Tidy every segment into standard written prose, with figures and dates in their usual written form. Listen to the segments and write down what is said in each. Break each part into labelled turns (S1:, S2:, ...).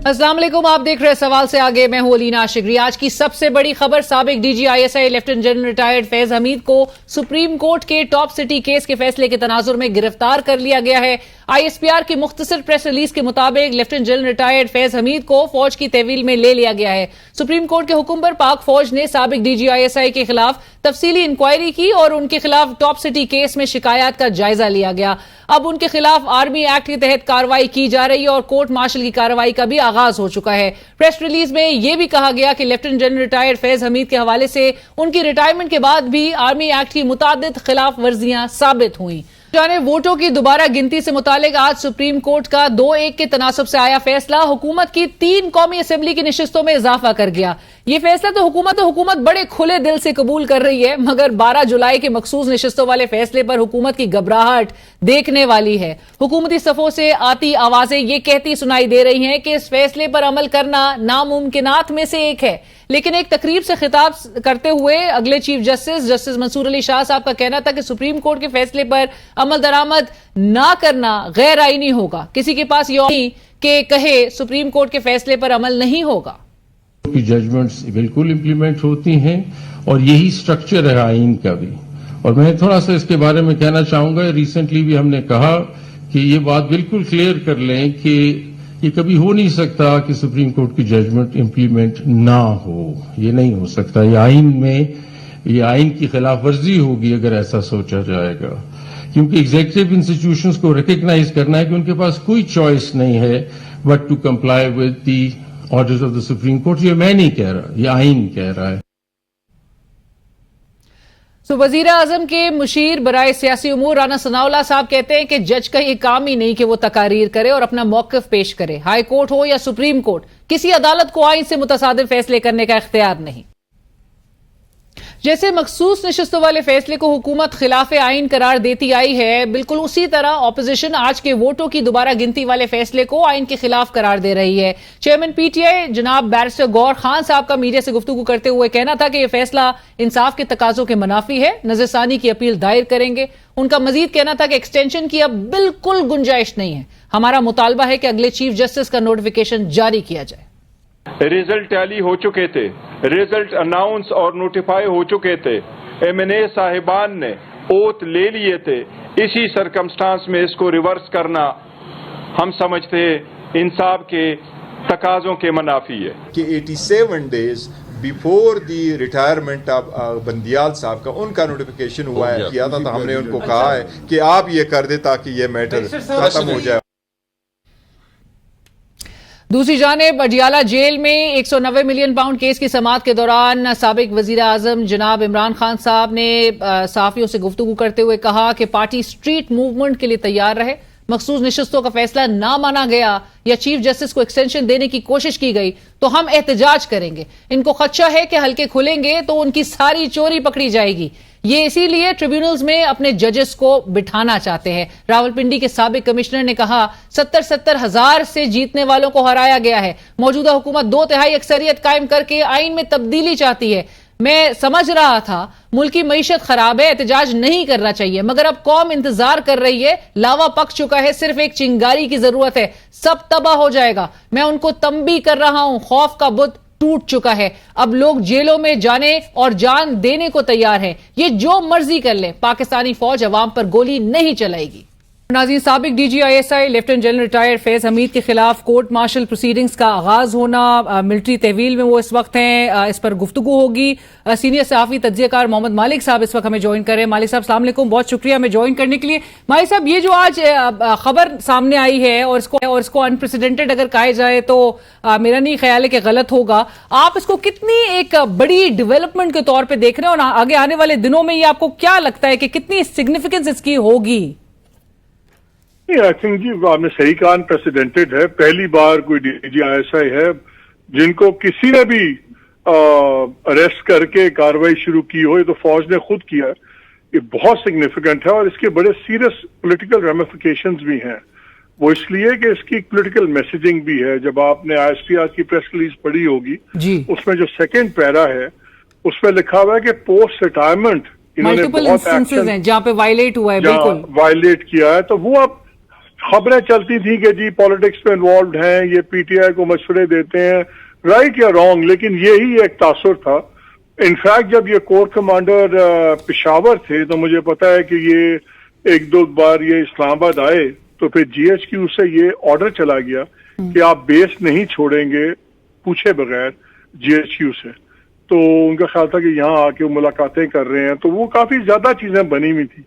S1: अस्सलाम वालेकुम, आप देख रहे हैं सवाल से आगे। मैं हूं अलीना आशिकरी। आज की सबसे बड़ी खबर, साबिक DG ISI lieutenant general retired Faiz Hamid को सुप्रीम कोर्ट के टॉप सिटी केस के फैसले के तनाजुर में गिरफ्तार कर लिया गया है। आईएसपीआर की मुख्तसर प्रेस रिलीज के मुताबिक lieutenant general retired Faiz Hamid को फौज की तहवील में ले लिया गया है। सुप्रीम कोर्ट के हुक्म पर पाक फौज ने साबिक डीजी आईएसआई के खिलाफ तफसीली इंक्वायरी की और उनके खिलाफ टॉप सिटी केस में शिकायत का जायजा लिया गया। अब उनके खिलाफ आर्मी एक्ट के तहत कार्रवाई की जा रही है और कोर्ट मार्शल की कार्रवाई का भी आगाज हो चुका है। प्रेस रिलीज में यह भी कहा गया कि lieutenant general retired Faiz Hamid के हवाले से उनकी रिटायरमेंट के बाद भी आर्मी एक्ट की मुतादिद खिलाफ वर्जियां साबित हुई। जाने वोटों की दोबारा गिनती से मुतालिक आज सुप्रीम कोर्ट का 2-1 के तनासब से आया फैसला हुकूमत की 3 कौमी असेंबली की नशिस्तों में इजाफा कर गया। ये फैसला तो हुकूमत बड़े खुले दिल से कबूल कर रही है, मगर 12 जुलाई के मखसूस नशिस्तों वाले फैसले पर हुकूमत की घबराहट देखने वाली है। हुकूमती सफों से आती आवाजें ये कहती सुनाई दे रही हैं कि इस फैसले पर अमल करना नामुमकिनात में से एक है। लेकिन एक तकरीब से खिताब करते हुए अगले चीफ जस्टिस मंसूर अली शाह साहब का कहना था कि सुप्रीम कोर्ट के फैसले पर अमल दरामद ना करना गैर आईनी होगा। किसी के पास ये कि कहे सुप्रीम कोर्ट के फैसले पर अमल नहीं होगा।
S2: की जजमेंट्स बिल्कुल इंप्लीमेंट होती हैं और यही स्ट्रक्चर है आइन का भी। और मैं थोड़ा सा इसके बारे में कहना चाहूंगा, रिसेंटली भी हमने कहा कि ये बात बिल्कुल क्लियर कर लें कि ये कभी हो नहीं सकता कि सुप्रीम कोर्ट की जजमेंट इंप्लीमेंट ना हो। ये नहीं हो सकता। ये आइन की खिलाफ वर्जी होगी अगर ऐसा सोचा जाएगा, क्योंकि एग्जीक्यूटिव इंस्टीट्यूशंस को रिकग्नाइज करना है कि उनके पास कोई चॉइस नहीं है but to comply with the orders of the supreme court. ये मैं नहीं कह रहा, ये आइन कह रहा है।
S1: वजीर आजम के मुशीर बराए सियासी उमूर राना सनाउल्लाह साहब कहते हैं कि जज का ये काम ही नहीं कि वो तकारीर करे और अपना मौक़िफ़ पेश करे। हाई कोर्ट हो या सुप्रीम कोर्ट, किसी अदालत को आइन से मुतसादिर फैसले करने का इख्तियार नहीं। जैसे मखसूस नशिस्तों वाले फैसले को हुकूमत खिलाफ आइन करार देती आई है, बिल्कुल उसी तरह ऑपोजिशन आज के वोटों की दोबारा गिनती वाले फैसले को आइन के खिलाफ करार दे रही है। चेयरमैन पीटीआई जनाब बैरिस्टर गौर खान साहब का मीडिया से गुफ्तगू करते हुए कहना था कि यह फैसला इंसाफ के तकाजों के मुनाफी है, नजरसानी की अपील दायर करेंगे। उनका मजीद कहना था कि एक्सटेंशन की अब बिल्कुल गुंजाइश नहीं है। हमारा मुतालबा है कि अगले चीफ जस्टिस का नोटिफिकेशन जारी किया जाए।
S3: रिजल्ट टैली हो चुके थे, रिजल्ट अनाउंस और नोटिफाई हो चुके थे, एमएनए साहिबान ने ओथ ले लिए थे। इसी सरकमस्टांस में इसको रिवर्स करना हम समझते इंसाफ के तकाजों के मुनाफी है
S4: कि 87 days before the retirement of Bandial साहब का उनका नोटिफिकेशन हुआ है, किया था, तो हमने उनको कहा है कि आप ये कर दे ताकि ये मैटर खत्म हो जाए।
S1: दूसरी जानिब अडियाला जेल में 190 मिलियन पाउंड केस की समाअत के दौरान साबिक वजीर आजम जनाब इमरान खान साहब ने सहाफियों से गुफ्तगू करते हुए कहा कि पार्टी स्ट्रीट मूवमेंट के लिए तैयार रहे। मखसूस नशिस्तों का फैसला ना माना गया या चीफ जस्टिस को एक्सटेंशन देने की कोशिश की गई तो हम एहतजाज करेंगे। इनको खदशा है कि हल्के खुलेंगे तो उनकी सारी चोरी पकड़ी जाएगी। ये इसीलिए ट्रिब्यूनल्स में अपने जजेस को बिठाना चाहते हैं। रावलपिंडी के साबिक कमिश्नर ने कहा 70 हजार से जीतने वालों को हराया गया है। मौजूदा हुकूमत 2/3 अक्सरियत कायम करके आइन में तब्दीली चाहती है। मैं समझ रहा था मुल्क की मईशत खराब है, एहतजाज नहीं करना चाहिए, मगर अब कौम इंतजार कर रही है। लावा पक चुका है, सिर्फ एक चिंगारी की जरूरत है, सब तबाह हो जाएगा। मैं उनको तंबी कर रहा हूं, खौफ का बुत टूट चुका है। अब लोग जेलों में जाने और जान देने को तैयार हैं। ये जो मर्जी कर ले, पाकिस्तानी फौज अवाम पर गोली नहीं चलाएगी। नाज़रीन, साबिक DG ISI lieutenant general retired Faiz Hamid के खिलाफ कोर्ट मार्शल प्रोसीडिंग्स का आगाज होना, मिलिट्री तहवील में वो इस वक्त हैं, इस पर गुफ्तगू होगी। सीनियर सहाफी तज्जियाकार मोहम्मद मालिक साहब इस वक्त हमें ज्वाइन कर रहे हैं। मालिक साहब अस्सलाम वालेकुम, बहुत शुक्रिया हमें ज्वाइन करने के लिए। मालिक साहब, ये जो आज खबर सामने आई है और इसको अनप्रेसिडेंटेड अगर कहा जाए तो मेरा नहीं ख्याल है कि गलत होगा। आप इसको कितनी एक बड़ी डेवलपमेंट के तौर पर देख रहे हैं और आगे आने वाले दिनों में ये आपको क्या लगता है कि कितनी सिग्निफिकेंस इसकी होगी?
S5: आई थिंक जी आपने सही कहा, अनप्रेसिडेंटेड है। पहली बार कोई डीजी आईएसआई है जिनको किसी ने भी अरेस्ट करके कार्रवाई शुरू की हो। ये तो फौज ने खुद किया। ये बहुत सिग्निफिकेंट है और इसके बड़े सीरियस पॉलिटिकल रेमिफिकेशंस भी हैं। वो इसलिए कि इसकी पॉलिटिकल मैसेजिंग भी है। जब आपने आईएसपीआर की प्रेस रिलीज पढ़ी होगी, उसमें जो सेकेंड पैरा है उसमें लिखा हुआ है कि पोस्ट रिटायरमेंट इन्होंने बहुत एक्शन
S1: जहाँ पे वायलेट हुआ है, बिल्कुल
S5: वायलेट किया है। तो वो अब खबरें चलती थी कि जी पॉलिटिक्स में इन्वॉल्व हैं, ये पीटीआई को मशवरे देते हैं, राइट या रॉन्ग, लेकिन यही एक तासुर था। इनफैक्ट जब ये कोर कमांडर पेशावर थे तो मुझे पता है कि ये एक दो बार ये इस्लामाबाद आए तो फिर जीएचक्यू से ये ऑर्डर चला गया कि आप बेस नहीं छोड़ेंगे पूछे बगैर जीएचक्यू से। तो उनका ख्याल था कि यहाँ आके मुलाकातें कर रहे हैं, तो वो काफी ज्यादा चीजें बनी हुई थी।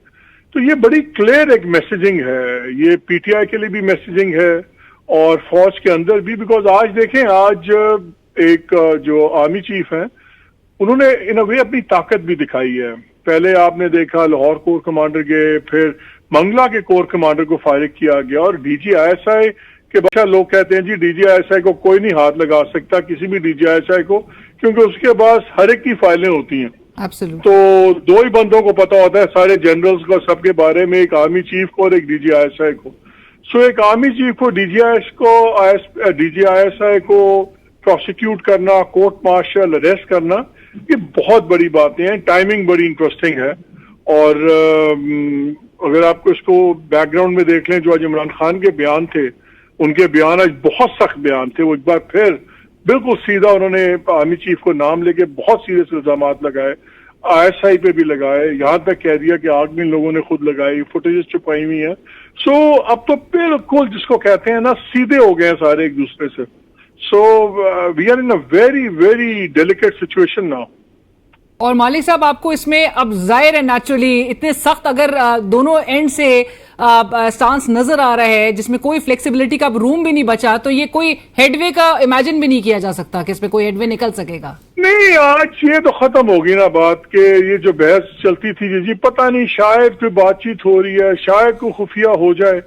S5: तो ये बड़ी क्लियर एक मैसेजिंग है, ये पीटीआई के लिए भी मैसेजिंग है और फौज के अंदर भी। बिकॉज आज देखें, आज एक जो आर्मी चीफ हैं उन्होंने इन अ वे अपनी ताकत भी दिखाई है। पहले आपने देखा लाहौर कोर कमांडर गए, फिर मंगला के कोर कमांडर को फारिग किया गया, और डीजीआईएसआई के बच्चा लोग कहते हैं जी डीजीआईएसआई को कोई नहीं हाथ लगा सकता, किसी भी डीजीआईएसआई को, क्योंकि उसके पास हर एक की फाइलें होती हैं।
S1: Absolutely.
S5: तो दो ही बंदों को पता होता है सारे जनरल्स को सबके बारे में, एक आर्मी चीफ को और एक डीजीआईएसआई को। सो एक आर्मी चीफ को डीजीआईएसआई को प्रोसिक्यूट करना, कोर्ट मार्शल अरेस्ट करना, ये बहुत बड़ी बातें हैं। टाइमिंग बड़ी इंटरेस्टिंग है। और अगर आपको इसको बैकग्राउंड में देख लें, जो आज इमरान खान के बयान थे, उनके बयान आज बहुत सख्त बयान थे। वो एक बार फिर बिल्कुल सीधा उन्होंने आर्मी चीफ को नाम लेके बहुत सीरियस इल्जामात लगाए, आईएसआई पे भी लगाए, यहाँ तक कह दिया कि आग भी इन लोगों ने खुद लगाई, फुटेजेस छुपाई हुई हैं। सो अब तो बिल्कुल जिसको कहते हैं ना, सीधे हो गए हैं सारे एक दूसरे से। So we are in a very very delicate situation now.
S1: और मालिक साहब, आपको इसमें अब जाहिर है नेचुरली इतने सख्त अगर दोनों एंड से स्टांस नजर आ रहा है जिसमें कोई फ्लेक्सिबिलिटी का रूम भी नहीं बचा, तो ये कोई हेडवे का इमेजिन भी नहीं किया जा सकता कि इसमें कोई हेडवे निकल सकेगा।
S5: नहीं, आज ये तो खत्म होगी ना बात के ये जो बहस चलती थी जी पता नहीं शायद कोई बातचीत हो रही है, शायद कोई खुफिया हो जाए।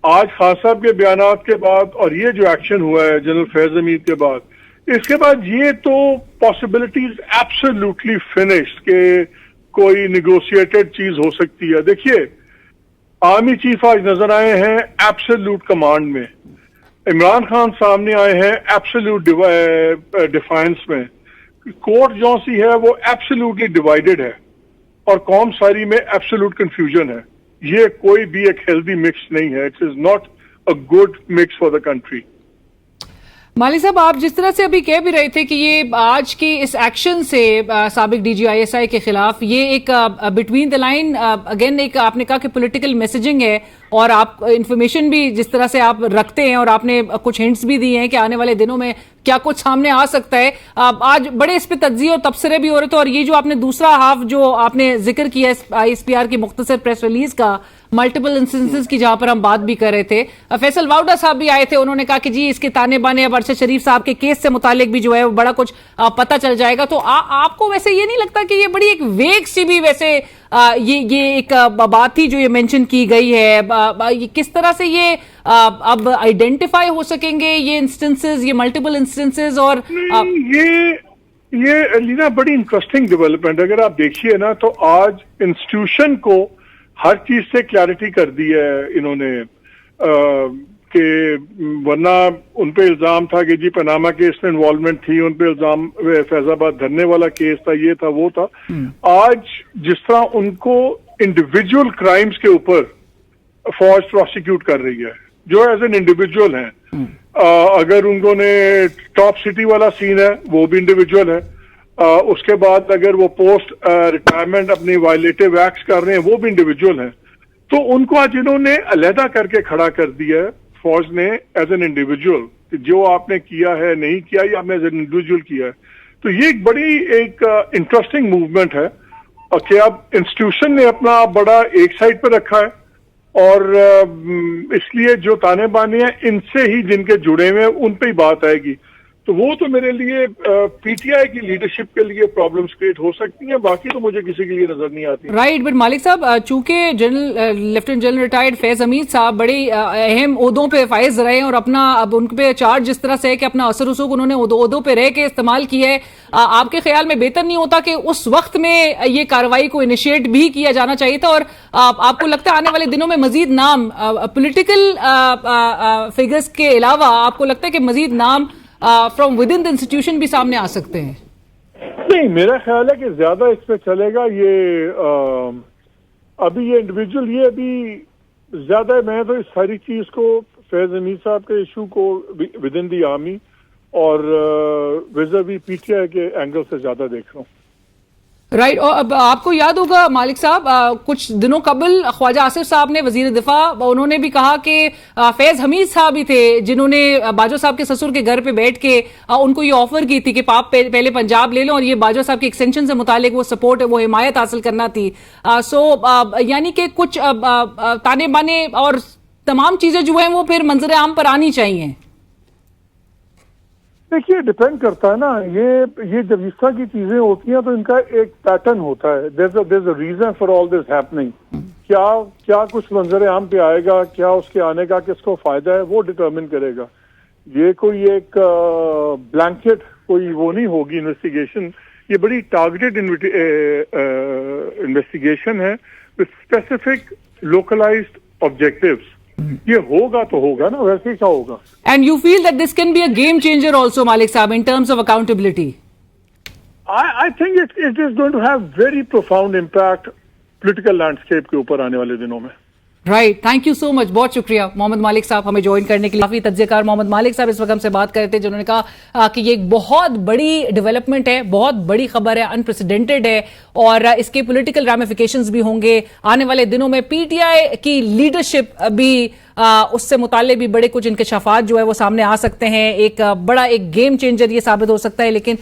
S5: आज खान साहब के बयानात के बाद और ये जो एक्शन हुआ है जनरल फैज हमीद के बाद, इसके बाद ये तो पॉसिबिलिटीज एब्सोल्युटली फिनिश्ड के कोई निगोशिएटेड चीज हो सकती है। देखिए, आर्मी चीफ आज नजर आए हैं एब्सोल्यूट कमांड में, इमरान खान सामने आए हैं एब्सोल्यूट डिफाइंस में, कोर्ट जो सी है वो एब्सोल्युटली डिवाइडेड है और कौम सारी में एब्सोल्यूट कंफ्यूजन है। ये कोई भी एक हेल्दी मिक्स नहीं है। It is not a good mix for the country.
S1: मालिक साहब, आप जिस तरह से अभी कह भी रहे थे कि ये आज की इस एक्शन से साबिक डीजीआईएसआई के खिलाफ ये एक बिटवीन द लाइन अगेन एक आपने कहा कि पॉलिटिकल मैसेजिंग है, और आप इंफॉर्मेशन भी जिस तरह से आप रखते हैं और आपने कुछ हिंट्स भी दिए हैं कि आने वाले दिनों में क्या कुछ सामने आ सकता है। आज बड़े इस पे तज्जिए और तबसरे भी हो रहे थे, और ये जो आपने दूसरा हाफ जो आपने जिक्र किया आईएसपीआर की मुख्तसर प्रेस रिलीज का, मल्टीपल इंस्टेंसेस की जहां पर हम बात भी कर रहे थे, फैसल वाउडा साहब भी आए थे, उन्होंने कहा कि जी इसके ताने बाने अब अरशद शरीफ साहब के केस से मुतालिक भी जो है वो बड़ा कुछ पता चल जाएगा। तो आपको वैसे ये नहीं लगता कि ये बड़ी एक वेग सी भी वैसे ये एक बात थी जो ये मेंशन की गई है, ये किस तरह से ये अब आइडेंटिफाई हो सकेंगे ये इंस्टेंसेस, ये मल्टीपल इंस्टेंसेस? और
S5: ये लीना बड़ी इंटरेस्टिंग डेवलपमेंट। अगर आप देखिए ना तो आज इंस्टीट्यूशन को हर चीज से क्लैरिटी कर दी है इन्होंने, कि वरना उन पे इल्जाम था कि जी पनामा केस में इन्वॉल्वमेंट थी, उन पे इल्जाम फैजाबाद धरने वाला केस था, ये था वो था। आज जिस तरह उनको इंडिविजुअल क्राइम्स के ऊपर फौज प्रोसिक्यूट कर रही है, जो एज एन इंडिविजुअल है, अगर उन्होंने टॉप सिटी वाला सीन है वो भी इंडिविजुअल है, उसके बाद अगर वो पोस्ट रिटायरमेंट अपनी वायलेटिव एक्ट्स कर रहे हैं वो भी इंडिविजुअल है। तो उनको आज इन्होंने अलहदा करके खड़ा कर दिया है फौज ने एज एन इंडिविजुअल, जो आपने किया है नहीं किया, ये आपने एज एन इंडिविजुअल किया है। तो ये एक बड़ी एक इंटरेस्टिंग मूवमेंट है कि अब इंस्टीट्यूशन ने अपना बड़ा एक साइड पर रखा है, और इसलिए जो ताने बाने हैं इनसे ही जिनके जुड़े हुए हैं उन पे ही बात आएगी। तो वो तो मेरे लिए पीटीआई की लीडरशिप के लिए प्रॉब्लम्स क्रिएट हो सकती हैं, बाकी तो मुझे किसी के लिए नजर नहीं आती।
S1: राइट, बट मालिक साहब, चूंकि lieutenant general retired Faiz Hamid साहब बड़ी अहम ओहदों पे फाइज रहे हैं और अपना अब उन पे चार्ज जिस तरह से है कि अपना असर रसूख उन्होंने ओहदों पे रह के इस्तेमाल किया है, आपके ख्याल में बेहतर नहीं होता कि उस वक्त में ये कार्रवाई को इनिशिएट भी किया जाना चाहिए था? और आपको लगता है आने वाले दिनों में मजीद नाम पॉलिटिकल फिगर्स के अलावा आपको लगता है कि मजीद नाम from with in the institution भी सामने आ सकते हैं?
S5: नहीं, मेरा ख्याल है कि ज्यादा इस पे चलेगा ये अभी ये इंडिविजुअल, ये अभी ज्यादा मैं तो इस सारी चीज को फैज हमीद साहब के इशू को विद इन दी आर्मी और विज़ावी पीटीआई के एंगल से ज्यादा देख रहा हूँ।
S1: राइट और अब आपको याद होगा मालिक साहब कुछ दिनों कबल ख्वाजा आसिफ साहब ने वजीर दिफा उन्होंने भी कहा कि फैज हमीद साहब ही थे जिन्होंने बाजवा साहब के ससुर के घर पे बैठ के उनको ये ऑफर की थी कि आप पहले पंजाब ले लो और ये बाजवा साहब के एक्सटेंशन से मुतालिक वो सपोर्ट वो हिमायत हासिल करना थी। यानी कि कुछ ताने बाने और तमाम चीजें जो हैं वो फिर मंजर आम पर आनी चाहिए।
S5: देखिए डिपेंड करता है ना, ये जब इस तरह की चीजें होती हैं तो इनका एक पैटर्न होता है। There a reason for all this happening. क्या कुछ मंजर आम पे आएगा, क्या उसके आने का किसको फायदा है, वो डिटरमिन करेगा। ये कोई एक ब्लैंकेट कोई वो नहीं होगी इन्वेस्टिगेशन। ये बड़ी टारगेटेड इन्वेस्टिगेशन है विद स्पेसिफिक लोकलाइज्ड ऑब्जेक्टिव्स। ये होगा तो होगा ना, वैसे क्या होगा।
S1: And you feel that this can be a game changer also, Malik Saab, in terms of accountability?
S5: I think it is going to have very profound impact political landscape के ऊपर आने वाले दिनों में।
S1: Right, thank you so much, बहुत शुक्रिया मोहम्मद मालिक साहब हमें ज्वाइन करने के लिए। काफी तज्ज़ियाकार मोहम्मद मालिक साहब इस वक्त हमसे बात कर रहे थे जिन्होंने कहा कि ये एक बहुत बड़ी डेवलपमेंट है, बहुत बड़ी खबर है, अनप्रेसिडेंटेड है और इसके पॉलिटिकल रैमिफिकेशंस भी होंगे आने वाले दिनों में। पीटीआई की लीडरशिप भी उससे मुताल्लिक भी बड़े कुछ इंकशाफात जो है वो सामने आ सकते हैं। एक बड़ा एक गेम चेंजर ये साबित हो सकता है। लेकिन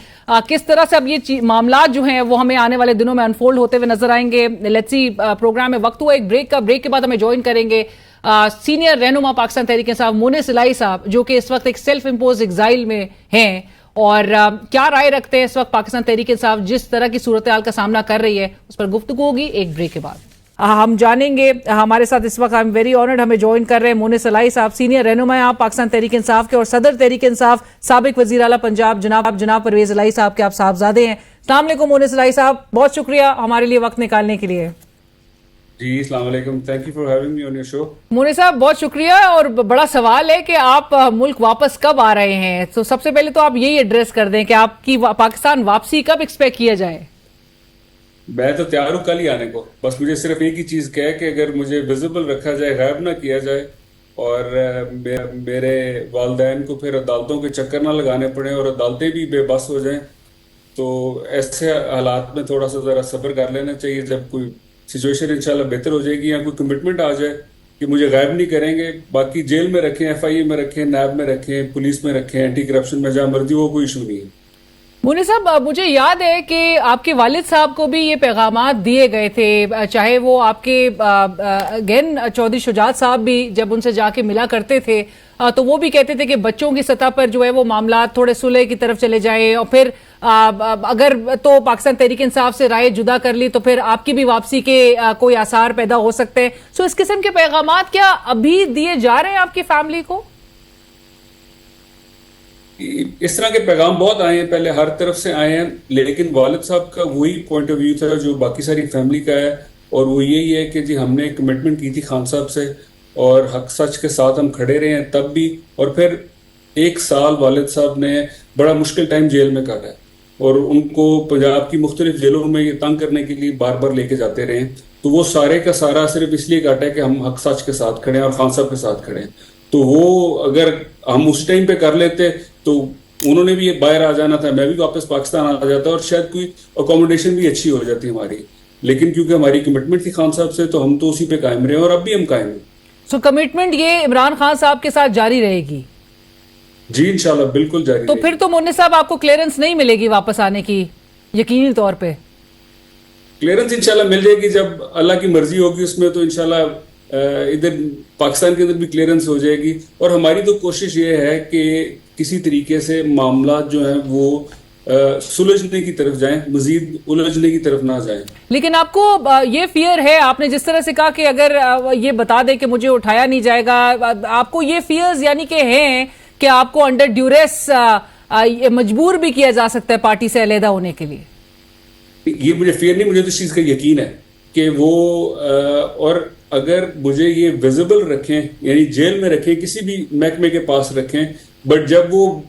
S1: किस तरह से अब ये मामला जो हैं वो हमें आने वाले दिनों में अनफोल्ड होते हुए नजर आएंगे। लेट्स सी, प्रोग्राम में वक्त हुआ एक ब्रेक का। ब्रेक के बाद हमें ज्वाइन करेंगे सीनियर रहनुमा पाकिस्तान तहरीक इंसाफ मोनिस इलाही साहब जो कि इस वक्त एक सेल्फ इम्पोज एग्जाइल में हैं और क्या राय रखते हैं इस वक्त पाकिस्तान तहरीक इंसाफ जिस तरह की सूरत हाल का सामना कर रही है, उस पर गुफ्तगू होगी एक ब्रेक के बाद। हम जानेंगे। हमारे साथ इस वक्त आई एम वेरी ऑनर्ड हमें ज्वाइन कर रहे हैं मोनिस इलाही साहब, सीनियर रहनुमा आप पाकिस्तान तहरीक इंसाफ के और सदर तहरीक इंसाफ साबिक वजीर आला पंजाब जनाब परवेज इलाही साहब के आप साहबजादे हैं। अस्सलाम वालेकुम मोनिस इलाही साहब, बहुत शुक्रिया हमारे लिए वक्त निकालने के लिए।
S6: जी अस्सलाम वालेकुम, thank you for having me on your show.
S1: Monis साहब बहुत शुक्रिया और बड़ा सवाल है कि आप मुल्क वापस कब आ रहे हैं। तो सबसे पहले तो आप यही एड्रेस कर दें कि आपकी पाकिस्तान वापसी कब एक्सपेक्ट किया जाए।
S6: मैं तो तैयार हूँ कल ही आने को, बस मुझे सिर्फ एक ही चीज़ कहे कि अगर मुझे विजिबल रखा जाए, गायब ना किया जाए और मेरे वालिदैन को फिर अदालतों के चक्कर ना लगाने पड़े और अदालतें भी बेबस हो जाएं, तो ऐसे हालात में थोड़ा सा ज़रा सब्र कर लेना चाहिए। जब कोई सिचुएशन इंशाल्लाह बेहतर हो जाएगी या कोई कमिटमेंट आ जाए कि मुझे गायब नहीं करेंगे, बाकी जेल में रखें, FIA में रखें, नैब में रखें, पुलिस में रखें, एंटी करप्शन में जहाँ मर्जी, वो कोई इशू नहीं है।
S1: मोनिस साहब मुझे याद है कि आपके वालिद साहब को भी ये पैगामात दिए गए थे, चाहे वो आपके अगेन चौधरी शुजात साहब भी जब उनसे जाके मिला करते थे तो वो भी कहते थे कि बच्चों की सतह पर जो है वो मामला थोड़े सुलह की तरफ चले जाए और फिर अगर तो पाकिस्तान तहरीक इंसाफ से राय जुदा कर ली तो फिर आपकी भी वापसी के कोई आसार पैदा हो सकते हैं। सो इस किस्म के पैगामात क्या अभी दिए जा रहे हैं आपकी फैमिली को?
S6: इस तरह के पैगाम बहुत आए हैं, पहले हर तरफ से आए हैं, लेकिन वालिद साहब का वही पॉइंट ऑफ व्यू था जो बाकी सारी फैमिली का है और वो यही है कि जी हमने कमिटमेंट की थी खान साहब से और हक सच के साथ हम खड़े रहे हैं तब भी, और फिर 1 साल वालिद साहब ने बड़ा मुश्किल टाइम जेल में काटा है और उनको पंजाब की मुख्तलिफ जेलों में ये तंग करने के लिए बार बार लेके जाते रहे। तो वो सारे का सारा सिर्फ इसलिए काटा है कि हम हक सच के साथ खड़े हैं और खान साहब के साथ खड़े हैं। तो वो अगर हम उस टाइम पे कर लेते तो उन्होंने भी बाहर आ जाना था, मैं भी वापस पाकिस्तान आ जाता और शायद कोई अकोमोडेशन भी अच्छी हो जाती हमारी, लेकिन क्योंकि हमारी कमिटमेंट थी खान साहब से तो हम तो उसी पे कायम रहे और अब भी हम कायम हैं।
S1: सो कमिटमेंट ये इमरान खान साहब के साथ जारी रहेगी?
S6: जी इंशाल्लाह बिल्कुल जारी
S1: तो फिर तो मोनिस साहब आपको क्लियरेंस नहीं मिलेगी वापस आने की यकीनी तौर पे?
S6: क्लियरेंस इंशाल्लाह मिल जाएगी जब अल्लाह की मर्जी होगी उसमें, तो इंशाल्लाह इधर पाकिस्तान के अंदर भी क्लियरेंस हो जाएगी। और हमारी तो कोशिश ये है कि किसी तरीके से मामला जो है वो सुलझने की तरफ जाएं, मजीद उलझने की तरफ ना जाएं।
S1: लेकिन आपको ये फियर है, आपने जिस तरह से कहा कि अगर ये बता दे कि मुझे उठाया नहीं जाएगा, आपको ये फियर्स यानी कि हैं कि आपको अंडर ड्यूरेस मजबूर भी किया जा सकता है पार्टी से अलहदा होने के लिए?
S6: ये मुझे फियर नहीं, मुझे तो इस चीज का यकीन है कि वो और अगर मुझे ये विजिबल रखें यानी जेल में रखें, किसी भी महकमे के पास रखें, बट जब वो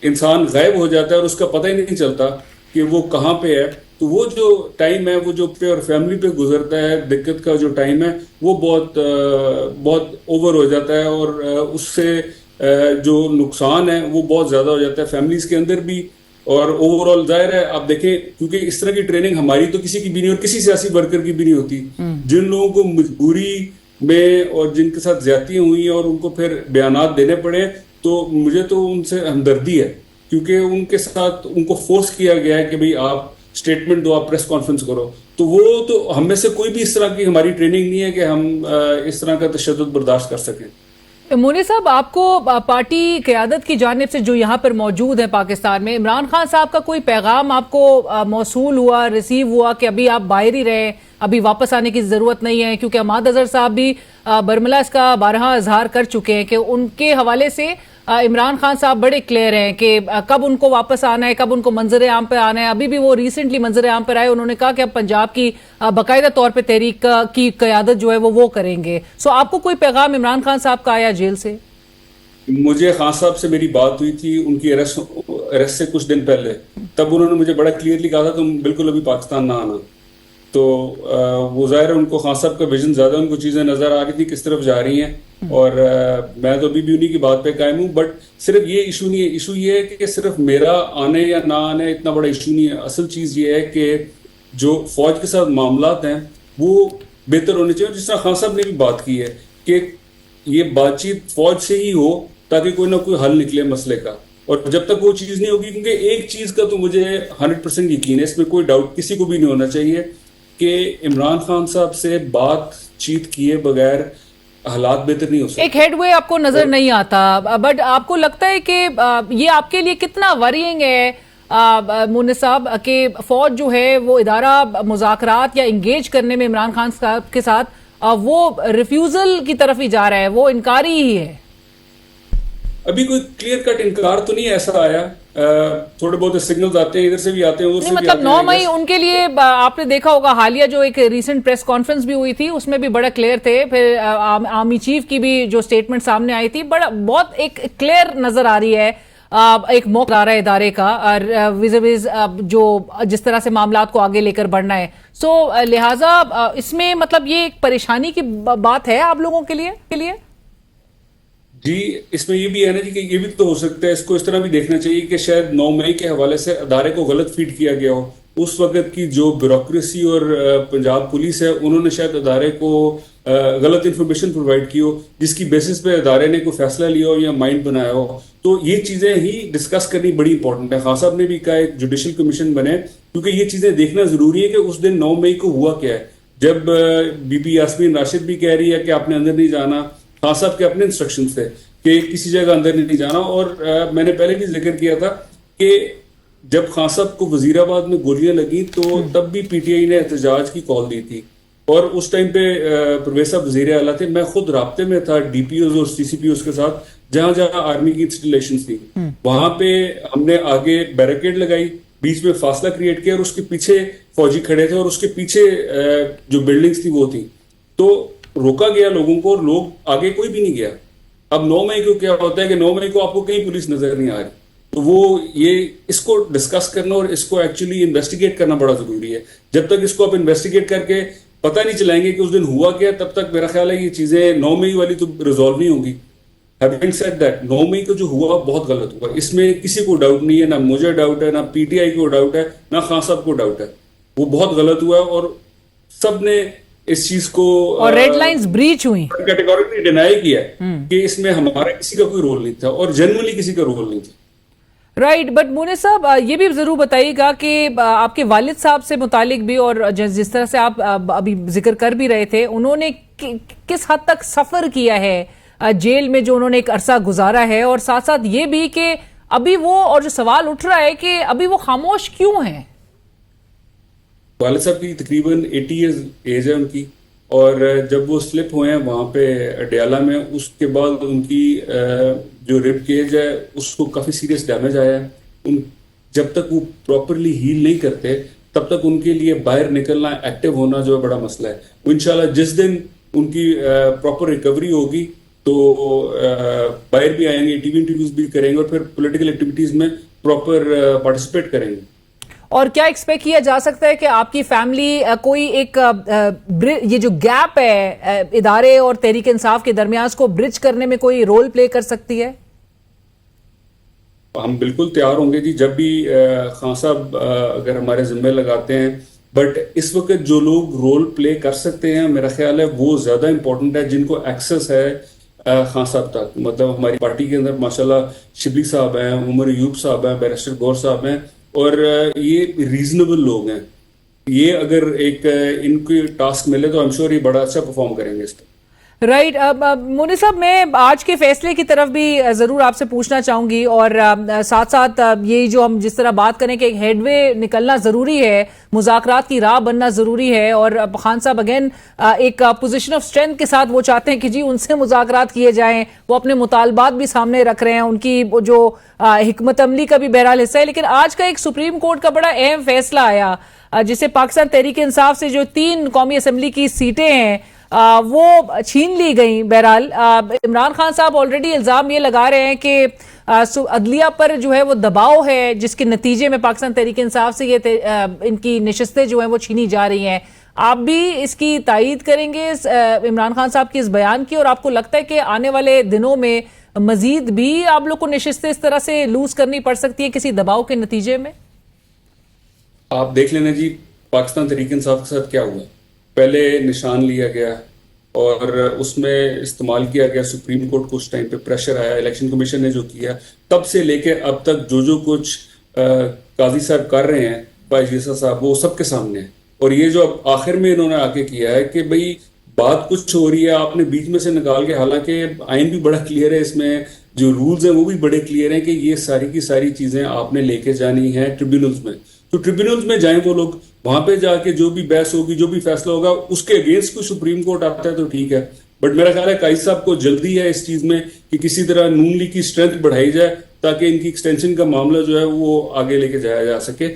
S6: इंसान गायब हो जाता है और उसका पता ही नहीं चलता कि वो कहाँ पे है, تو وہ جو ٹائم ہے وہ جو پہ اور فیملی پہ گزرتا ہے دقت کا جو ٹائم ہے وہ بہت اوور ہو جاتا ہے اور اس سے جو نقصان ہے وہ بہت زیادہ ہو جاتا ہے فیملیز کے اندر بھی. اور اوور آل ظاہر ہے آپ دیکھیں کیونکہ اس طرح کی ٹریننگ ہماری تو کسی کی بھی نہیں اور کسی سیاسی ورکر کی بھی نہیں ہوتی. جن لوگوں کو مجبوری میں اور جن کے ساتھ زیادتیاں ہوئی ہیں اور ان کو پھر بیانات دینے پڑے تو مجھے تو ان سے ہمدردی ہے کیونکہ ان کے ساتھ ان کو فورس کیا گیا ہے کہ بھئی آپ اسٹیٹمنٹ دو, آپ پریس کانفرنس کرو. تو وہ تو ہم میں سے کوئی بھی اس طرح کی ہماری ٹریننگ نہیں ہے کہ ہم اس طرح کا تشدد برداشت کر سکیں.
S1: مونی صاحب, آپ کو پارٹی قیادت کی جانب سے جو یہاں پر موجود ہے پاکستان میں, عمران خان صاحب کا کوئی پیغام آپ کو موصول ہوا, ریسیو ہوا کہ ابھی آپ باہر ہی رہیں, ابھی واپس آنے کی ضرورت نہیں ہے؟ کیونکہ عماد اظہر صاحب بھی برملا اس کا بارہا اظہار کر چکے ہیں کہ ان کے حوالے سے عمران خان صاحب بڑے کلیئر ہیں کہ کب ان کو واپس آنا ہے, کب ان کو منظر عام پہ آنا ہے. ابھی بھی وہ ریسنٹلی منظر عام پر آئے, انہوں نے کہا کہ اب پنجاب کی باقاعدہ طور پہ تحریک کی قیادت جو ہے وہ کریں گے. سو آپ کو کوئی پیغام عمران خان صاحب کا آیا جیل سے؟
S6: مجھے خان صاحب سے میری بات ہوئی تھی ان کی ارسٹ سے کچھ دن پہلے, تب انہوں نے مجھے بڑا کلیئرلی کہا تھا تم بالکل ابھی پاکستان نہ آنا. تو وہ ظاہر ہے ان کو خان صاحب کا ویژن زیادہ, ان کو چیزیں نظر آ رہی تھی کس طرف جا رہی ہیں اور میں تو ابھی بھی انہی کی بات پہ قائم ہوں. بٹ صرف یہ ایشو نہیں ہے, ایشو یہ ہے کہ صرف میرا آنے یا نہ آنے اتنا بڑا ایشو نہیں ہے. اصل چیز یہ ہے کہ جو فوج کے ساتھ معاملات ہیں وہ بہتر ہونے چاہیے. جس طرح خان صاحب نے بھی بات کی ہے کہ یہ بات چیت فوج سے ہی ہو تاکہ کوئی نہ کوئی حل نکلے مسئلے کا, اور جب تک وہ چیز نہیں ہوگی, کیونکہ ایک چیز کا تو مجھے 100% یقین ہے, اس میں کوئی ڈاؤٹ کسی کو بھی نہیں ہونا چاہیے کہ عمران خان صاحب سے بات چیت کیے بغیر حالات بہتر نہیں ہو سکتے.
S1: ایک ہیڈ وے آپ کو نظر نہیں آتا, بٹ آپ کو لگتا ہے کہ یہ آپ کے لیے کتنا ورینگ ہے مونس صاحب کہ فوج جو ہے وہ ادارہ مذاکرات یا انگیج کرنے میں عمران خان صاحب کے ساتھ وہ ریفیوزل کی طرف ہی جا رہا ہے, وہ انکاری ہی ہے؟
S6: ابھی کوئی کلیئر کٹ انکار تو نہیں ایسا آیا, تھوڑے بہت سگنلز آتے ہیں ادھر سے بھی آتے ہیں ادھر سے بھی آتے ہیں.
S1: مطلب 9 مئی ان کے لیے آپ نے دیکھا ہوگا حالیہ جو ایک ریسنٹ پریس کانفرنس بھی ہوئی تھی اس میں بھی بڑا کلیئر تھے, پھر آرمی چیف کی بھی جو سٹیٹمنٹ سامنے آئی تھی بہت ایک کلیئر نظر آ رہی ہے, ایک موقع آ رہا ہے ادارے کا ویز جو جس طرح سے معاملات کو آگے لے کر بڑھنا ہے. سو لہٰذا اس میں مطلب یہ ایک پریشانی کی بات ہے آپ لوگوں کے لیے؟
S6: جی اس میں یہ بھی ہے نا جی کہ یہ بھی تو ہو سکتا ہے, اس کو اس طرح بھی دیکھنا چاہیے کہ شاید 9 مئی کے حوالے سے ادارے کو غلط فیڈ کیا گیا ہو. اس وقت کی جو بیوروکریسی اور پنجاب پولیس ہے انہوں نے شاید ادارے کو غلط انفارمیشن پرووائڈ کی ہو جس کی بیسس پہ ادارے نے کوئی فیصلہ لیا ہو یا مائنڈ بنایا ہو. تو یہ چیزیں ہی ڈسکس کرنی بڑی امپورٹنٹ ہے. خان صاحب نے بھی کہا ایک جوڈیشل کمیشن بنے کیونکہ یہ چیزیں دیکھنا ضروری ہے کہ اس دن 9 مئی کو ہوا کیا ہے. جب بی بی یاسمین راشد بھی کہہ رہی ہے کہ آپ نے اندر نہیں جانا, خان صاحب کے اپنے انسٹرکشنز تھے کہ کسی جگہ اندر نہیں جانا. اور میں نے پہلے بھی ذکر کیا تھا کہ جب خان صاحب کو وزیر آباد میں گولیاں لگی تو تب بھی پی ٹی آئی نے احتجاج کی کال دی تھی اور اس ٹائم پہ پرویز صاحب وزیر اعلیٰ تھے. میں خود رابطے میں تھا ڈی پی اوز اور سی سی پی اوز کے ساتھ جہاں جہاں آرمی کی انسٹالیشنز تھی وہاں پہ ہم نے آگے بیریکیڈ لگائی, بیچ میں فاصلہ کریٹ کیا اور اس کے پیچھے فوجی کھڑے تھے اور اس کے پیچھے جو بلڈنگز تھی وہ تھی. تو روکا گیا لوگوں کو اور لوگ آگے کوئی بھی نہیں گیا. اب 9 مئی کو کیا ہوتا ہے کہ 9 مئی کو آپ کو کہیں پولیس نظر نہیں آ رہی, تو وہ یہ اس کو ڈسکس کرنا اور اس کو ایکچولی انویسٹیگیٹ کرنا بڑا ضروری ہے. جب تک اس کو آپ انویسٹیگیٹ کر کے پتہ نہیں چلائیں گے کہ اس دن ہوا کیا, تب تک میرا خیال ہے یہ چیزیں 9 مئی والی تو ریزالو نہیں ہوں گی. ہیونگ سیڈ دیٹ 9 مئی کو جو ہوا بہت غلط ہوا, اس میں کسی کو ڈاؤٹ نہیں ہے, نہ مجھے ڈاؤٹ ہے, نہ پی ٹی آئی کو ڈاؤٹ ہے, نہ خان صاحب کو ڈاؤٹ ہے. وہ بہت غلط ہوا اور سب نے اس چیز کو
S1: اور ریڈ لائنز بریچ ہوئی,
S6: کیٹیگوریکلی ڈینائی کیا کہ اس میں ہمارا کسی کا کوئی رول نہیں تھا اور جنرلی کسی کا رول نہیں تھا.
S1: رائٹ. بٹ مونس صاحب یہ بھی ضرور بتائیے گا کہ آپ کے والد صاحب سے متعلق بھی اور جس طرح سے آپ ابھی ذکر کر بھی رہے تھے, انہوں نے کس حد تک سفر کیا ہے جیل میں جو انہوں نے ایک عرصہ گزارا ہے, اور ساتھ ساتھ یہ بھی کہ ابھی وہ اور جو سوال اٹھ رہا ہے کہ ابھی وہ خاموش کیوں ہیں؟
S6: والد صاحب کی تقریباً 80 ایئرز ایج ہے ان کی, اور جب وہ سلپ ہوئے ہیں وہاں پہ اڈیالہ میں, اس کے بعد ان کی جو رب کیج ہے اس کو کافی سیریس ڈیمیج آیا ہے. جب تک وہ پراپرلی ہیل نہیں کرتے تب تک ان کے لیے باہر نکلنا, ایکٹیو ہونا جو ہے بڑا مسئلہ ہے. انشاءاللہ جس دن ان کی پراپر ریکوری ہوگی تو باہر بھی آئیں گے, ٹی وی انٹرویوز بھی کریں گے اور پھر پولیٹیکل ایکٹیویٹیز میں پراپر پارٹیسپیٹ کریں گے.
S1: اور کیا ایکسپیکٹ کیا جا سکتا ہے کہ آپ کی فیملی کوئی ایک یہ جو گیپ ہے ادارے اور تحریک انصاف کے درمیان اس کو برج کرنے میں کوئی رول پلے کر سکتی ہے؟
S6: ہم بالکل تیار ہوں گے جی، جب بھی خان صاحب اگر ہمارے ذمہ لگاتے ہیں، بٹ اس وقت جو لوگ رول پلے کر سکتے ہیں میرا خیال ہے وہ زیادہ امپورٹنٹ ہے، جن کو ایکسس ہے خان صاحب تک. مطلب ہماری پارٹی کے اندر ماشاءاللہ شبلی صاحب ہیں، عمر ایوب صاحب ہیں، بیرسٹر گور صاحب ہیں، اور یہ ریزنیبل لوگ ہیں. یہ اگر ایک ان کو ٹاسک ملے تو I'm sure یہ بڑا اچھا پرفارم کریں گے اس پر.
S1: رائٹ. مونس صاحب، میں آج کے فیصلے کی طرف بھی ضرور آپ سے پوچھنا چاہوں گی، اور ساتھ ساتھ یہ جو ہم جس طرح بات کریں کہ ایک ہیڈ وے نکلنا ضروری ہے، مذاکرات کی راہ بننا ضروری ہے، اور خان صاحب اگین ایک پوزیشن آف اسٹرینتھ کے ساتھ وہ چاہتے ہیں کہ جی ان سے مذاکرات کیے جائیں، وہ اپنے مطالبات بھی سامنے رکھ رہے ہیں، ان کی جو حکمت عملی کا بھی بہرحال حصہ ہے. لیکن آج کا ایک سپریم کورٹ کا بڑا اہم فیصلہ آیا جسے پاکستان تحریک انصاف سے جو 3 قومی اسمبلی کی سیٹیں ہیں وہ چھین لی گئیں. بہرحال عمران خان صاحب آلریڈی الزام یہ لگا رہے ہیں کہ عدلیہ پر جو ہے وہ دباؤ ہے، جس کے نتیجے میں پاکستان تحریک انصاف سے یہ ان کی نشستیں جو ہیں وہ چھینی جا رہی ہیں. آپ بھی اس کی تائید کریں گے عمران خان صاحب کے اس بیان کی، اور آپ کو لگتا ہے کہ آنے والے دنوں میں مزید بھی آپ لوگ کو نشستیں اس طرح سے لوز کرنی پڑ سکتی ہے کسی دباؤ کے نتیجے میں؟
S6: آپ دیکھ لینا جی پاکستان تحریک انصاف کے ساتھ کیا ہوا. پہلے نشان لیا گیا اور اس میں استعمال کیا گیا سپریم کورٹ کو، اس ٹائم پہ پریشر آیا، الیکشن کمیشن نے جو کیا، تب سے لے کے اب تک جو کچھ قاضی صاحب کر رہے ہیں، فائز صاحب، وہ سب کے سامنے ہے. اور یہ جو اب آخر میں انہوں نے آ کے کیا ہے کہ بھئی بات کچھ ہو رہی ہے، آپ نے بیچ میں سے نکال کے، حالانکہ آئین بھی بڑا کلیئر ہے، اس میں جو رولز ہیں وہ بھی بڑے کلیئر ہیں کہ یہ ساری کی ساری چیزیں آپ نے لے کے جانی ہیں ٹریبیونلز میں. تو ٹریبیونلز میں جائیں وہ لوگ، وہاں پہ جا کے جو بھی بحث ہوگی، جو بھی فیصلہ ہوگا، اس کے اگینسٹ کوئی سپریم کورٹ آتا ہے تو ٹھیک ہے. بٹ میرا خیال ہے قائد صاحب کو جلدی ہے اس چیز میں کہ کسی طرح نون لیگ کی اسٹرینتھ بڑھائی جائے تاکہ ان کی ایکسٹینشن کا معاملہ جو ہے وہ آگے لے کے جایا جا سکے.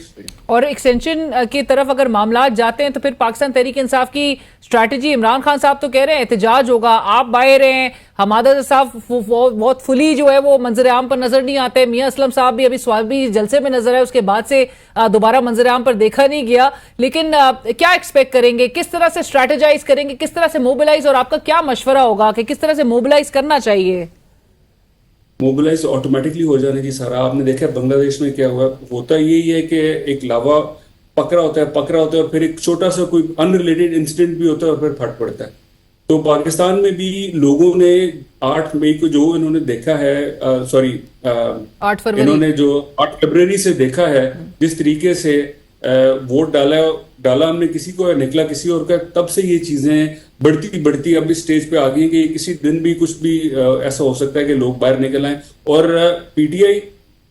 S1: اور ایکسٹینشن کی طرف اگر معاملات جاتے ہیں تو پھر پاکستان تحریک انصاف کی اسٹریٹجی، عمران خان صاحب تو کہہ رہے ہیں احتجاج ہوگا، آپ باہر ہیں، حمادہ صاحب بہت فلی جو ہے وہ منظر عام پر نظر نہیں آتے، میاں اسلم صاحب بھی ابھی سوابی جلسے میں نظر ہے، اس کے بعد سے دوبارہ منظر عام پر دیکھا نہیں گیا. لیکن کیا ایکسپیکٹ کریں گے، کس طرح سے اسٹریٹجائز کریں گے، کس طرح سے موبلائز، اور آپ کا کیا مشورہ ہوگا کہ کس طرح سے موبلائز کرنا چاہیے؟
S6: موبلائز آٹومیٹکلی ہو جانے جی سارا. آپ نے دیکھا بنگلہ دیش میں کیا ہوا، ہوتا یہی ہے کہ ایک لاوا پکڑا ہوتا ہے اور پھر ایک چھوٹا سا کوئی ان ریلیٹڈ انسیڈنٹ بھی ہوتا ہے اور پھر پھٹ پڑتا ہے. تو پاکستان میں بھی لوگوں نے 8 مئی کو جو انہوں نے دیکھا ہے، انہوں نے جو 8 فروری سے دیکھا ہے جس طریقے سے ووٹ ڈالا ہم نے کسی کو، نکلا کسی اور کا، تب سے یہ چیزیں بڑھتی اب اس سٹیج پہ آ گئی ہیں کہ کسی دن بھی کچھ بھی ایسا ہو سکتا ہے کہ لوگ باہر نکل آئیں. اور پی ٹی آئی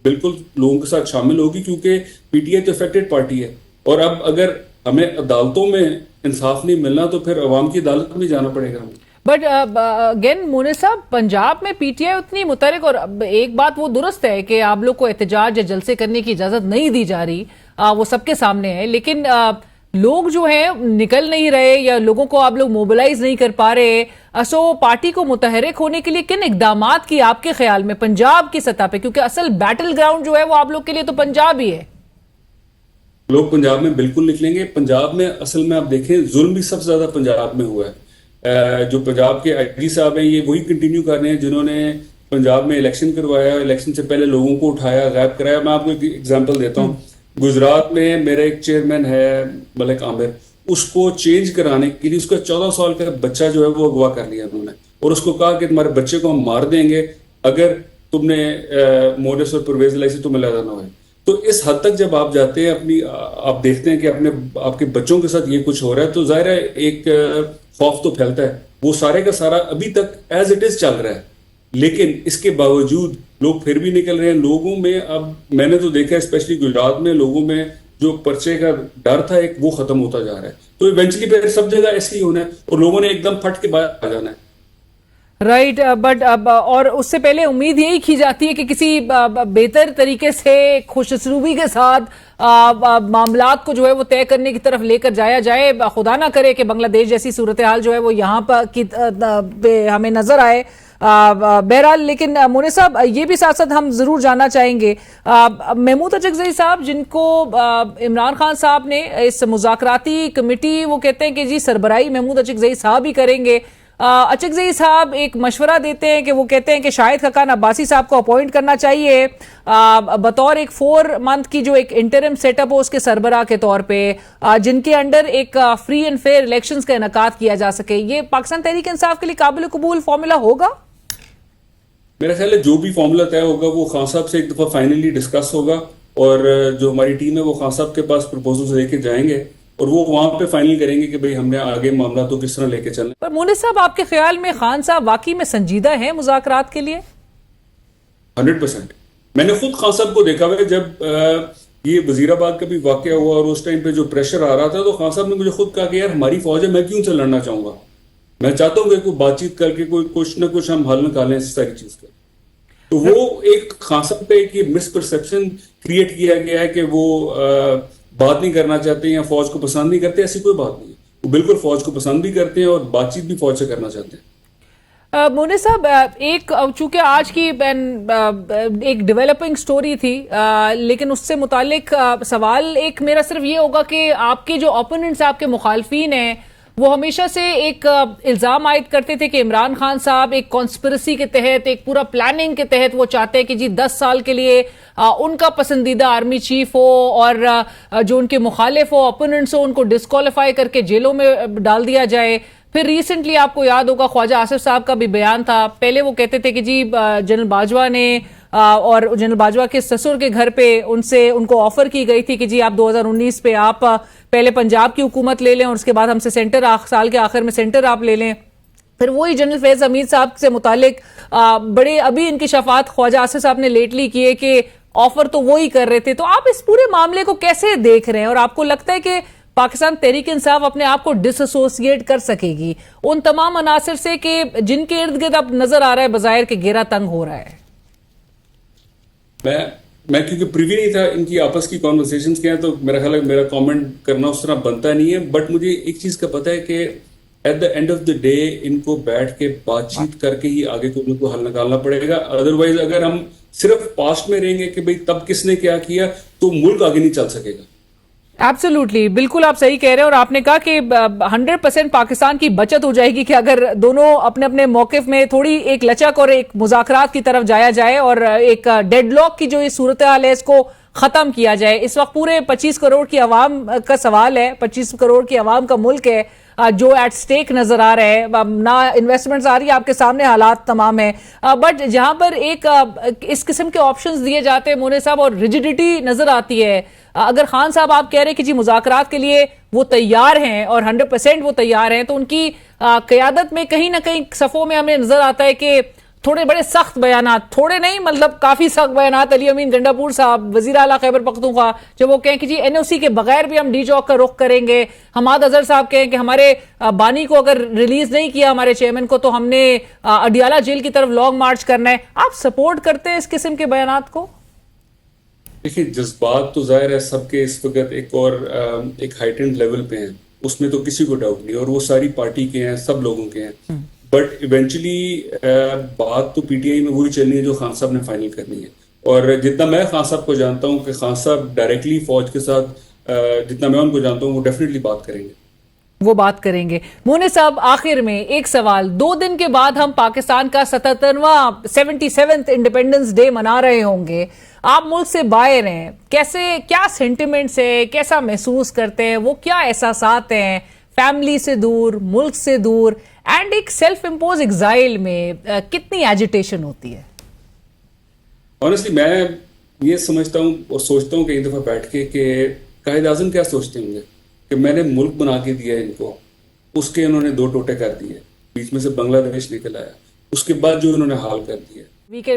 S6: بالکل لوگوں کے ساتھ شامل ہوگی کیونکہ پی ٹی آئی تو افیکٹڈ پارٹی ہے. اور اب اگر ہمیں عدالتوں میں انصاف نہیں ملنا تو پھر عوام کی عدالت میں جانا پڑے گا.
S1: بٹ اگین مونس صاحب، پنجاب میں پی ٹی آئی اتنی متحرک، اور ایک بات وہ درست ہے کہ آپ لوگ کو احتجاج یا جلسے کرنے کی اجازت نہیں دی جا رہی، وہ سب کے سامنے ہے، لیکن لوگ جو ہیں نکل نہیں رہے یا لوگوں کو آپ لوگ موبلائز نہیں کر پا رہے. سو پارٹی کو متحرک ہونے کے لیے کن اقدامات کی آپ کے خیال میں پنجاب کی سطح پہ، کیونکہ اصل بیٹل گراؤنڈ جو ہے وہ آپ لوگ کے لیے تو پنجاب ہی ہے؟
S6: لوگ پنجاب میں بالکل نکلیں گے. پنجاب میں اصل میں آپ دیکھیں ظلم بھی سب سے زیادہ پنجاب میں ہوا ہے. جو پنجاب کے آئی جی صاحب ہیں یہ وہی کنٹینیو کر رہے ہیں جنہوں نے پنجاب میں الیکشن کروایا، الیکشن سے پہلے لوگوں کو اٹھایا، غائب کرایا. میں آپ کو ایک ایگزامپل دیتا ہوں. گجرات میں میرا ایک چیئرمین ہے ملک عامر، اس کو چینج کرانے کے لیے اس کا 14 سال کا بچہ جو ہے وہ اغوا کر لیا انہوں نے، اور اس کو کہا کہ تمہارے بچے کو ہم مار دیں گے اگر تم نے مورس اور پرویز لائی سے تمہیں لگا نہ ہوئے. تو اس حد تک جب آپ جاتے ہیں آپ دیکھتے ہیں کہ آپ کے بچوں کے ساتھ یہ کچھ ہو رہا ہے تو ظاہر ہے ایک خوف تو پھیلتا ہے. وہ سارے کا سارا ابھی تک ایز اٹ از چل رہا ہے، لیکن اس کے باوجود لوگ پھر بھی نکل رہے ہیں. لوگوں میں اب میں نے تو دیکھا اسپیشلی گجرات میں لوگوں میں جو پرچے کا ڈر تھا ایک وہ ختم ہوتا جا رہا ہے. تو ایونچولی پھر سب جگہ ایسے ہی ہونا ہے اور لوگوں نے ایک دم پھٹ کے باہر آ جانا ہے.
S1: رائٹ. بٹ اب اور اس سے پہلے امید یہی کی جاتی ہے کہ کسی بہتر طریقے سے خوش اسلوبی کے ساتھ معاملات کو جو ہے وہ طے کرنے کی طرف لے کر جایا جائے. خدا نہ کرے کہ بنگلہ دیش جیسی صورتحال جو ہے وہ یہاں پر ہمیں نظر آئے. बहरहाल लेकिन मोने साहब ये भी साथ साथ हम जरूर जानना चाहेंगे महमूद अचकजई साहब जिनको इमरान खान साहब ने इस मुज़ाकराती कमेटी वो कहते हैं कि जी सरबराही महमूद अचकजई साहब ही करेंगे। अचकजई साहब एक मशवरा देते हैं कि वो कहते हैं कि शाहिद खकान अब्बासी साहब को अपॉइंट करना चाहिए बतौर एक 4 मंथ की जो एक इंटरिम सेटअप हो उसके सरबराह के तौर पे जिनके अंडर एक फ्री एंड फेयर इलेक्शंस का इनेकाद किया जा सके। ये पाकिस्तान तहरीक इंसाफ के लिए काबिल कबूल फॉर्मूला होगा?
S6: मेरा ख्याल है जो भी फॉर्मूला तय होगा वो खान साहब से एक दफा फाइनली डिस्कस होगा और जो हमारी टीम है वो खान साहब के पास प्रपोजल्स लेके जाएंगे और वो वहां पे फाइनल करेंगे कि भाई हमने आगे मामला तो किस तरह लेके चलना।
S1: पर मोने साहब आपके ख्याल में खान साहब वाकई में संजीदा हैं मुज़ाकरात के लिए?
S6: 100%। मैंने खुद खान साहब को देखा हुआ जब ये वजीराबाद का भी वाकया हुआ और उस टाइम पे जो प्रेशर आ रहा था तो खान साहब ने मुझे खुद कहा कि यार हमारी फौज है, मैं क्यों लड़ना चाहूंगा, मैं चाहता हूँ कि कोई बातचीत करके कोई कुछ ना कुछ हम हल निकालें इस सारी चीज का। तो वो एक खान साहब पे एक मिसपरसेप्शन क्रिएट किया गया है कि वो बात नहीं करना चाहते या फौज को पसंद नहीं करते, ऐसी कोई बात नहीं है। वो बिल्कुल फौज को पसंद भी करते हैं और बातचीत भी फौज से करना चाहते हैं।
S1: मोने साहब एक चूंकि आज की एक डेवलपिंग स्टोरी थी लेकिन उससे मुतालिक सवाल एक मेरा सिर्फ ये होगा कि आपके जो ओपोनेंट्स आपके मुखालफीन हैं वो हमेशा से एक इल्ज़ाम आयद करते थे कि इमरान खान साहब एक कॉन्स्पिरेसी के तहत एक पूरा प्लानिंग के तहत वो चाहते हैं कि जी 10 साल के लिए उनका पसंदीदा आर्मी चीफ हो और जो उनके मुखालिफ हो ओपोनेंट्स हो उनको डिस्क्वालीफाई करके जेलों में डाल दिया जाए। फिर रिसेंटली आपको याद होगा ख्वाजा आसिफ साहब का भी बयान था, पहले वो कहते थे कि जी जनरल बाजवा ने और जनरल बाजवा के ससुर के घर पे उनको ऑफर की गई थी कि जी आप 2019 पे आप पहले पंजाब की हुकूमत ले लें और उसके बाद हमसे सेंटर साल के आखिर में सेंटर आप ले लें। फिर वही जनरल फैज हमीद साहब से मुतालिक बड़े अभी इंकिशाफात ख्वाजा आसिफ साहब ने लेटली किए कि ऑफर तो वो ही कर रहे थे। तो आप इस पूरे मामले को कैसे देख रहे हैं और आपको लगता है कि पाकिस्तान तहरीक इंसाफ अपने आप को डिसएसोसिएट कर सकेगी उन तमाम अनासर से कि जिनके इर्द गिर्द अब नजर आ रहा है बज़ाहिर के घेरा तंग हो रहा है?
S6: मैं क्योंकि प्रीवी नहीं था इनकी आपस की कॉन्वर्सेशंस के हैं तो मेरा ख्याल है मेरा कमेंट करना उस तरह बनता नहीं है। बट मुझे एक चीज का पता है कि at the end of the day इनको बैठ के बातचीत करके ही आगे को उनको हल निकालना पड़ेगा। अदरवाइज अगर हम सिर्फ पास्ट में रहेंगे कि भाई तब किसने क्या किया तो मुल्क आगे नहीं चल सकेगा।
S1: एब्सोल्युटली, बिल्कुल आप सही कह रहे हैं और आपने कहा कि 100% पाकिस्तान की बचत हो जाएगी कि अगर दोनों अपने अपने मौकिफ में थोड़ी एक लचक और एक मुज़ाकरात की तरफ जाया जाए और एक डेडलॉक की जो ये सूरत हाल है इसको खत्म किया जाए। इस वक्त पूरे 25 करोड़ की आवाम का सवाल है, 25 करोड़ की आवाम का मुल्क है जो एट स्टेक नजर आ रहे हैं, ना इन्वेस्टमेंट्स आ रही है, आपके सामने हालात तमाम है। बट जहां पर एक इस किस्म के ऑप्शंस दिए जाते हैं मोने साहब और रिजिडिटी नजर आती है, अगर खान साहब आप कह रहे हैं कि जी मुज़ाकरात के लिए वो तैयार हैं और 100% वो तैयार हैं, तो उनकी क़यादत में कहीं ना कहीं सफ़ों में हमें नजर आता है कि थोड़े बड़े सख्त बयानात, थोड़े नहीं मतलब काफी सख्त बयानात अली अमीन गंडापुर साहब वजीर आला खैबर पख्तूनख्वा जब वो कहें कि जी एनओसी के बगैर भी हम डी चौक का रुख करेंगे, हमाद अजहर साहब कहें कि हमारे बानी को अगर रिलीज नहीं किया हमारे चेयरमैन को तो हमने अडियाला जेल की तरफ लॉन्ग मार्च करना है। आप सपोर्ट करते हैं इस किस्म के बयानात को?
S6: देखिए जज्बात तो जाहिर है सबके इस वक्त एक हाइटेंड लेवल पे हैं, उसमें तो किसी को डाउट नहीं और वो सारी पार्टी के हैं, सब लोगों के हैं। बट इवेंचुअली बात तो पीटीआई में वही चलनी है जो खान साहब ने फाइनल करनी है। और जितना मैं खान साहब को जानता हूँ कि खान साहब डायरेक्टली फौज के साथ जितना मैं उनको जानता हूँ वो डेफिनेटली बात करेंगे,
S1: वो बात करेंगे। मोने साहब आखिर में एक सवाल, 2 दिन के बाद हम पाकिस्तान का 77वां इंडिपेंडेंस डे मना रहे होंगे, आप मुल्क से बाहर हैं, कैसे क्या सेंटिमेंट्स है, कैसा महसूस करते हैं, वो क्या एहसासात हैं फैमिली से दूर, मुल्क से दूर एंड एक सेल्फ इम्पोज एग्जाइल में कितनी एजिटेशन होती है?
S6: ऑनेस्टली मैं ये समझता हूँ और सोचता हूँ कई दफा बैठ के कि कायद आज़म क्या सोचते होंगे कि मैंने मुल्क बना के दिया इनको, उसके इन्होंने 2 टोटे कर दिए, बीच में से बांग्लादेश निकल आया, उसके बाद जो इन्होंने हाल कर दिया।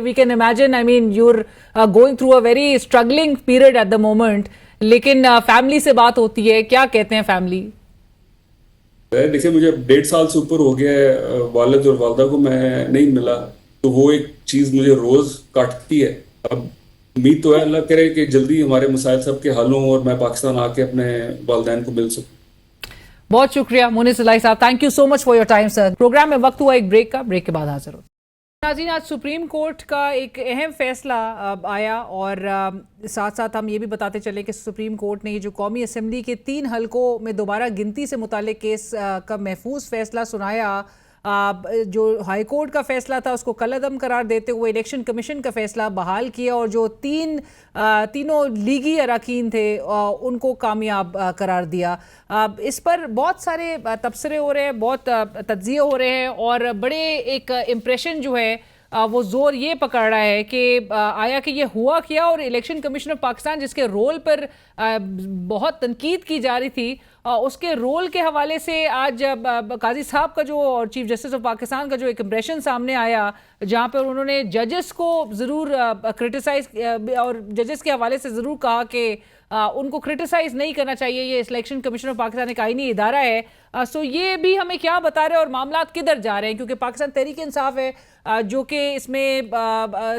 S1: We can imagine, I mean, you're going through a very struggling period at the moment, लेकिन फैमिली से बात होती है, क्या कहते हैं फैमिली?
S6: देखिए मुझे 1.5 साल से ऊपर हो गया है, वालिद और वालदा को मैं नहीं मिला, तो वो एक चीज़ मुझे रोज़ काटती है। अब उम्मीद तो है अल्लाह करे कि जल्दी हमारे मसाइल सब के हल हों और मैं पाकिस्तान आके अपने वालिदैन को मिल सकूं।
S1: बहुत शुक्रिया मुनीस इलाही साहब, thank you so much for your time sir. Programme में वक्त हुआ एक ब्रेक का, ब्रेक के बाद हाजिर हो। नाज़रीन, आज सुप्रीम कोर्ट का एक अहम फैसला आया और साथ साथ हम ये भी बताते चले कि सुप्रीम कोर्ट ने ये जो कौमी असम्बली के 3 हलकों में दोबारा गिनती से मुतालिक केस का महफूज फैसला सुनाया। जो हाई कोर्ट का फैसला था उसको कलअदम करार देते हुए इलेक्शन कमीशन का फैसला बहाल किया और जो तीनों लीगी अरकान थे उनको कामयाब करार दिया। इस पर बहुत सारे तबसरे हो रहे हैं, बहुत तज्जिए हो रहे हैं और बड़े एक इम्प्रेशन जो है वो जोर ये पकड़ रहा है कि आया कि ये हुआ क्या, और इलेक्शन कमीशन ऑफ पाकिस्तान जिसके रोल पर बहुत तनकीद की जा रही थी उसके रोल के हवाले से आज काजी साहब का जो और चीफ जस्टिस ऑफ पाकिस्तान का जो एक इम्प्रेशन सामने आया, जहाँ पर उन्होंने जजेस को ज़रूर क्रिटिसाइज और जजेस के हवाले से ज़रूर कहा कि उनको क्रिटिसाइज नहीं करना चाहिए, ये इलेक्शन कमीशन ऑफ पाकिस्तान एक आईनी इदारा है। सो ये भी हमें क्या बता रहे हैं और मामला किधर जा रहे हैं, क्योंकि पाकिस्तान तहरीक इंसाफ है जो कि इसमें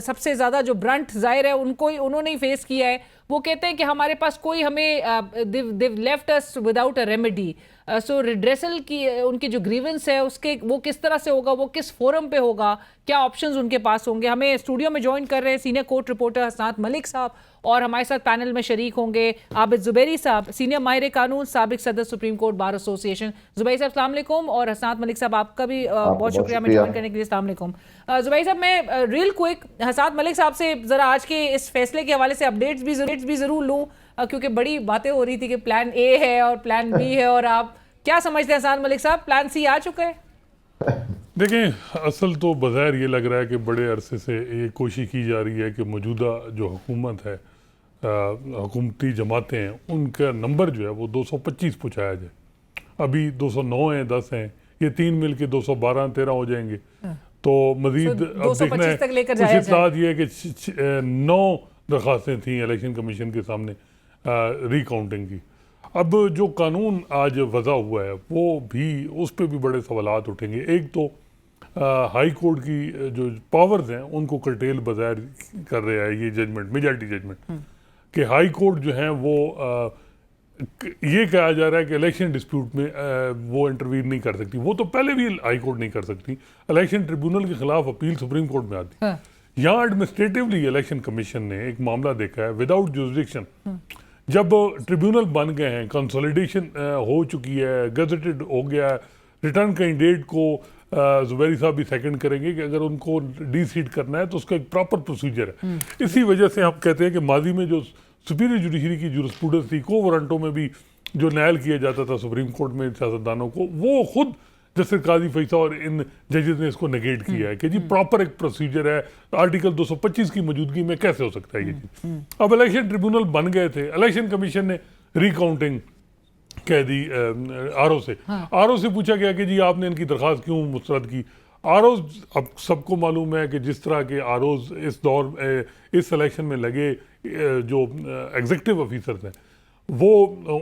S1: सबसे ज़्यादा जो ब्रंट ज़ाहिर है उन्होंने ही फेस किया है। वो कहते हैं कि हमारे पास कोई हमें they've left us without a remedy। So redressal की उनकी जो ग्रीवेंस है उसके वो किस तरह से होगा, वो किस फोरम पे होगा, क्या ऑप्शंस उनके पास होंगे। हमें स्टूडियो में ज्वाइन कर रहे हैं सीनियर कोर्ट रिपोर्टर हसनात मलिक साहब और हमारे साथ पैनल में शरीक होंगे आबिद जुबैरी साहब, सीनियर माहिर कानून, साबिक सदर supreme court bar association. Zubairi साहब अस्सलाम वालेकुम और हसनात मलिक साहब आपका भी बहुत शुक्रिया हमें ज्वाइन करने के लिए। अस्सलाम वालेकुम। जुबैरी साहब, मैं रियल क्विक हसनात मलिक साहब से ज़रा आज के इस फैसले के हवाले से अपडेट्स भी ज़रूर लूँ, क्योंकि बड़ी बातें हो रही थी कि प्लान ए है और प्लान बी है, और आप क्या समझते हैं हसनात मलिक साहब, प्लान सी आ चुका है?
S7: देखें, असल तो बज़ाहिर ये लग रहा है कि बड़े अरसे से ये कोशिश की जा रही है कि मौजूदा जो हुकूमत है, हुकूमती जमातें हैं, उनका नंबर जो है वो 225 पहुँचाया जाए। अभी 209 हैं, 10 हैं, ये 3 मिल के 212-13 हो जाएंगे। तो मजीद अब देखना है। कुछ इत्तलात ये है कि 9 दरख्वास्तें थी इलेक्शन कमीशन के सामने रिकाउंटिंग की। अब जो कानून आज वज़ा हुआ है वो भी, उस पर भी बड़े सवालात उठेंगे। एक तो हाई कोर्ट की जो पावर्स हैं उनको कर्टेल बज़ाहिर कर रहा है ये जजमेंट, मेजॉरिटी जजमेंट, कि हाई कोर्ट जो है वो ये कहा जा रहा है कि इलेक्शन डिस्प्यूट में वो इंटरवीन नहीं कर सकती। वो तो पहले भी हाई कोर्ट नहीं कर सकती, इलेक्शन ट्रिब्यूनल के खिलाफ अपील सुप्रीम कोर्ट में आती। यहाँ एडमिनिस्ट्रेटिवली इलेक्शन कमीशन ने एक मामला देखा है विदाउट जुरिसडिक्शन। जब ट्रिब्यूनल बन गए हैं, कंसोलिडेशन हो चुकी है, गजेटेड हो गया है, रिटर्न कैंडिडेट को जुबैरी साहब भी सेकंड करेंगे कि अगर उनको डी सीट करना है तो उसका एक प्रॉपर प्रोसीजर है। इसी वजह से हम कहते हैं कि माजी में जो सुपीरियर जुडिशरी की जूरिस्प्रूडेंस थी, को वारंटों में भी जो नायल किया जाता था सुप्रीम कोर्ट में सियासतदानों को, वो खुद जस्टिस काजी फैसा और इन जजेस ने इसको नेगेट किया है कि जी प्रॉपर एक प्रोसीजर है, आर्टिकल 225 की मौजूदगी में कैसे हो सकता है ये चीज़। अब इलेक्शन ट्रिब्यूनल बन गए थे, इलेक्शन कमीशन ने रिकाउंटिंग कह दी आरओ से। आरओ से पूछा गया कि जी आपने इनकी दरख्वास्त क्यों मुस्तरद की। आरओज, अब सबको मालूम है कि जिस तरह के आरओज इस दौर इस इलेक्शन में लगे, जो एग्जीक्यूटिव ऑफिसर्स हैं, वो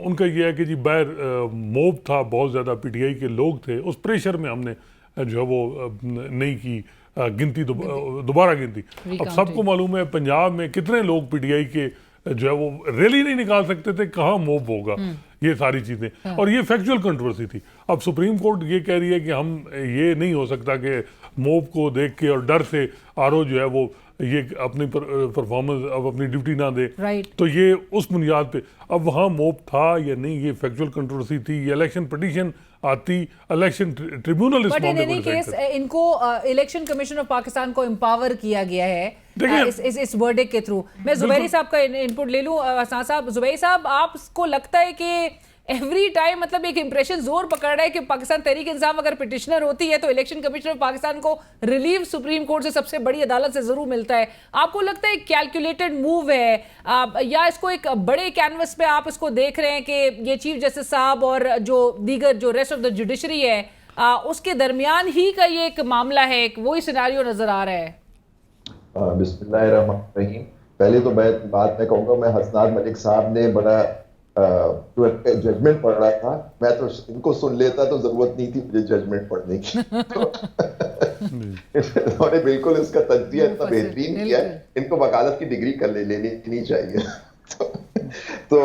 S7: उनका ये है कि जी बाहर मोब था, बहुत ज़्यादा पीटीआई के लोग थे, उस प्रेशर में हमने जो है वो नहीं की गिनती, दोबारा गिनती। अब सबको मालूम है पंजाब में कितने लोग पीटीआई के जो है वो रैली नहीं निकाल सकते थे, कहाँ मोब होगा, ये सारी चीज़ें। और ये फैक्चुअल कंट्रोवर्सी थी। अब सुप्रीम कोर्ट ये कह रही है कि हम ये नहीं हो सकता कि मोब को देख के और डर से आरओ जो है वो ये अपनी परफॉर्मेंस, अब अपनी ड्यूटी ना दे, तो ये उस बुनियाद पे अब वहाँ मोब था या नहीं, ये फैक्चुअल कंट्रोवर्सी थी। ये इलेक्शन पिटीशन आती, इलेक्शन ट्रिब्यूनल इस मामले को डिसाइड करता है।
S1: इनको इलेक्शन कमीशन ऑफ पाकिस्तान को एम्पावर किया गया है इस वर्डिक्ट के थ्रू। मैं जुबैरी साहब का इनपुट ले लूं। साहब, जुबैरी साहब, आपको लगता है कि एवरी टाइम, मतलब एक इंप्रेशन जोर पकड़ रहा है कि पाकिस्तान तहरीक इंसाफ अगर पिटिशनर होती है तो इलेक्शन कमीशन ऑफ पाकिस्तान को रिलीव सुप्रीम कोर्ट से, सबसे बड़ी अदालत से जरूर मिलता है। आपको लगता है कैलकुलेटेड मूव है या इसको एक बड़े कैनवस पे आप इसको देख रहे हैं कि ये चीफ जस्टिस साहब और जो दीगर जो रेस्ट ऑफ द जुडिशरी है उसके दरमियान ही का ये एक मामला है, एक वही सिनेरियो नजर आ रहा है?
S8: बिस्मिल्लाहिर्रहमानिर्रहीम। पहले तो बात मैं कहूँगा, मैं हसनात मलिक साहब ने बड़ा जजमेंट पढ़ रहा था, मैं तो इनको सुन लेता तो जरूरत नहीं थी मुझे जजमेंट पढ़ने की। उन्होंने बिल्कुल इसका तज्जिया इतना बेहतरीन किया है, इनको वकालत की डिग्री कर लेनी चाहिए। تو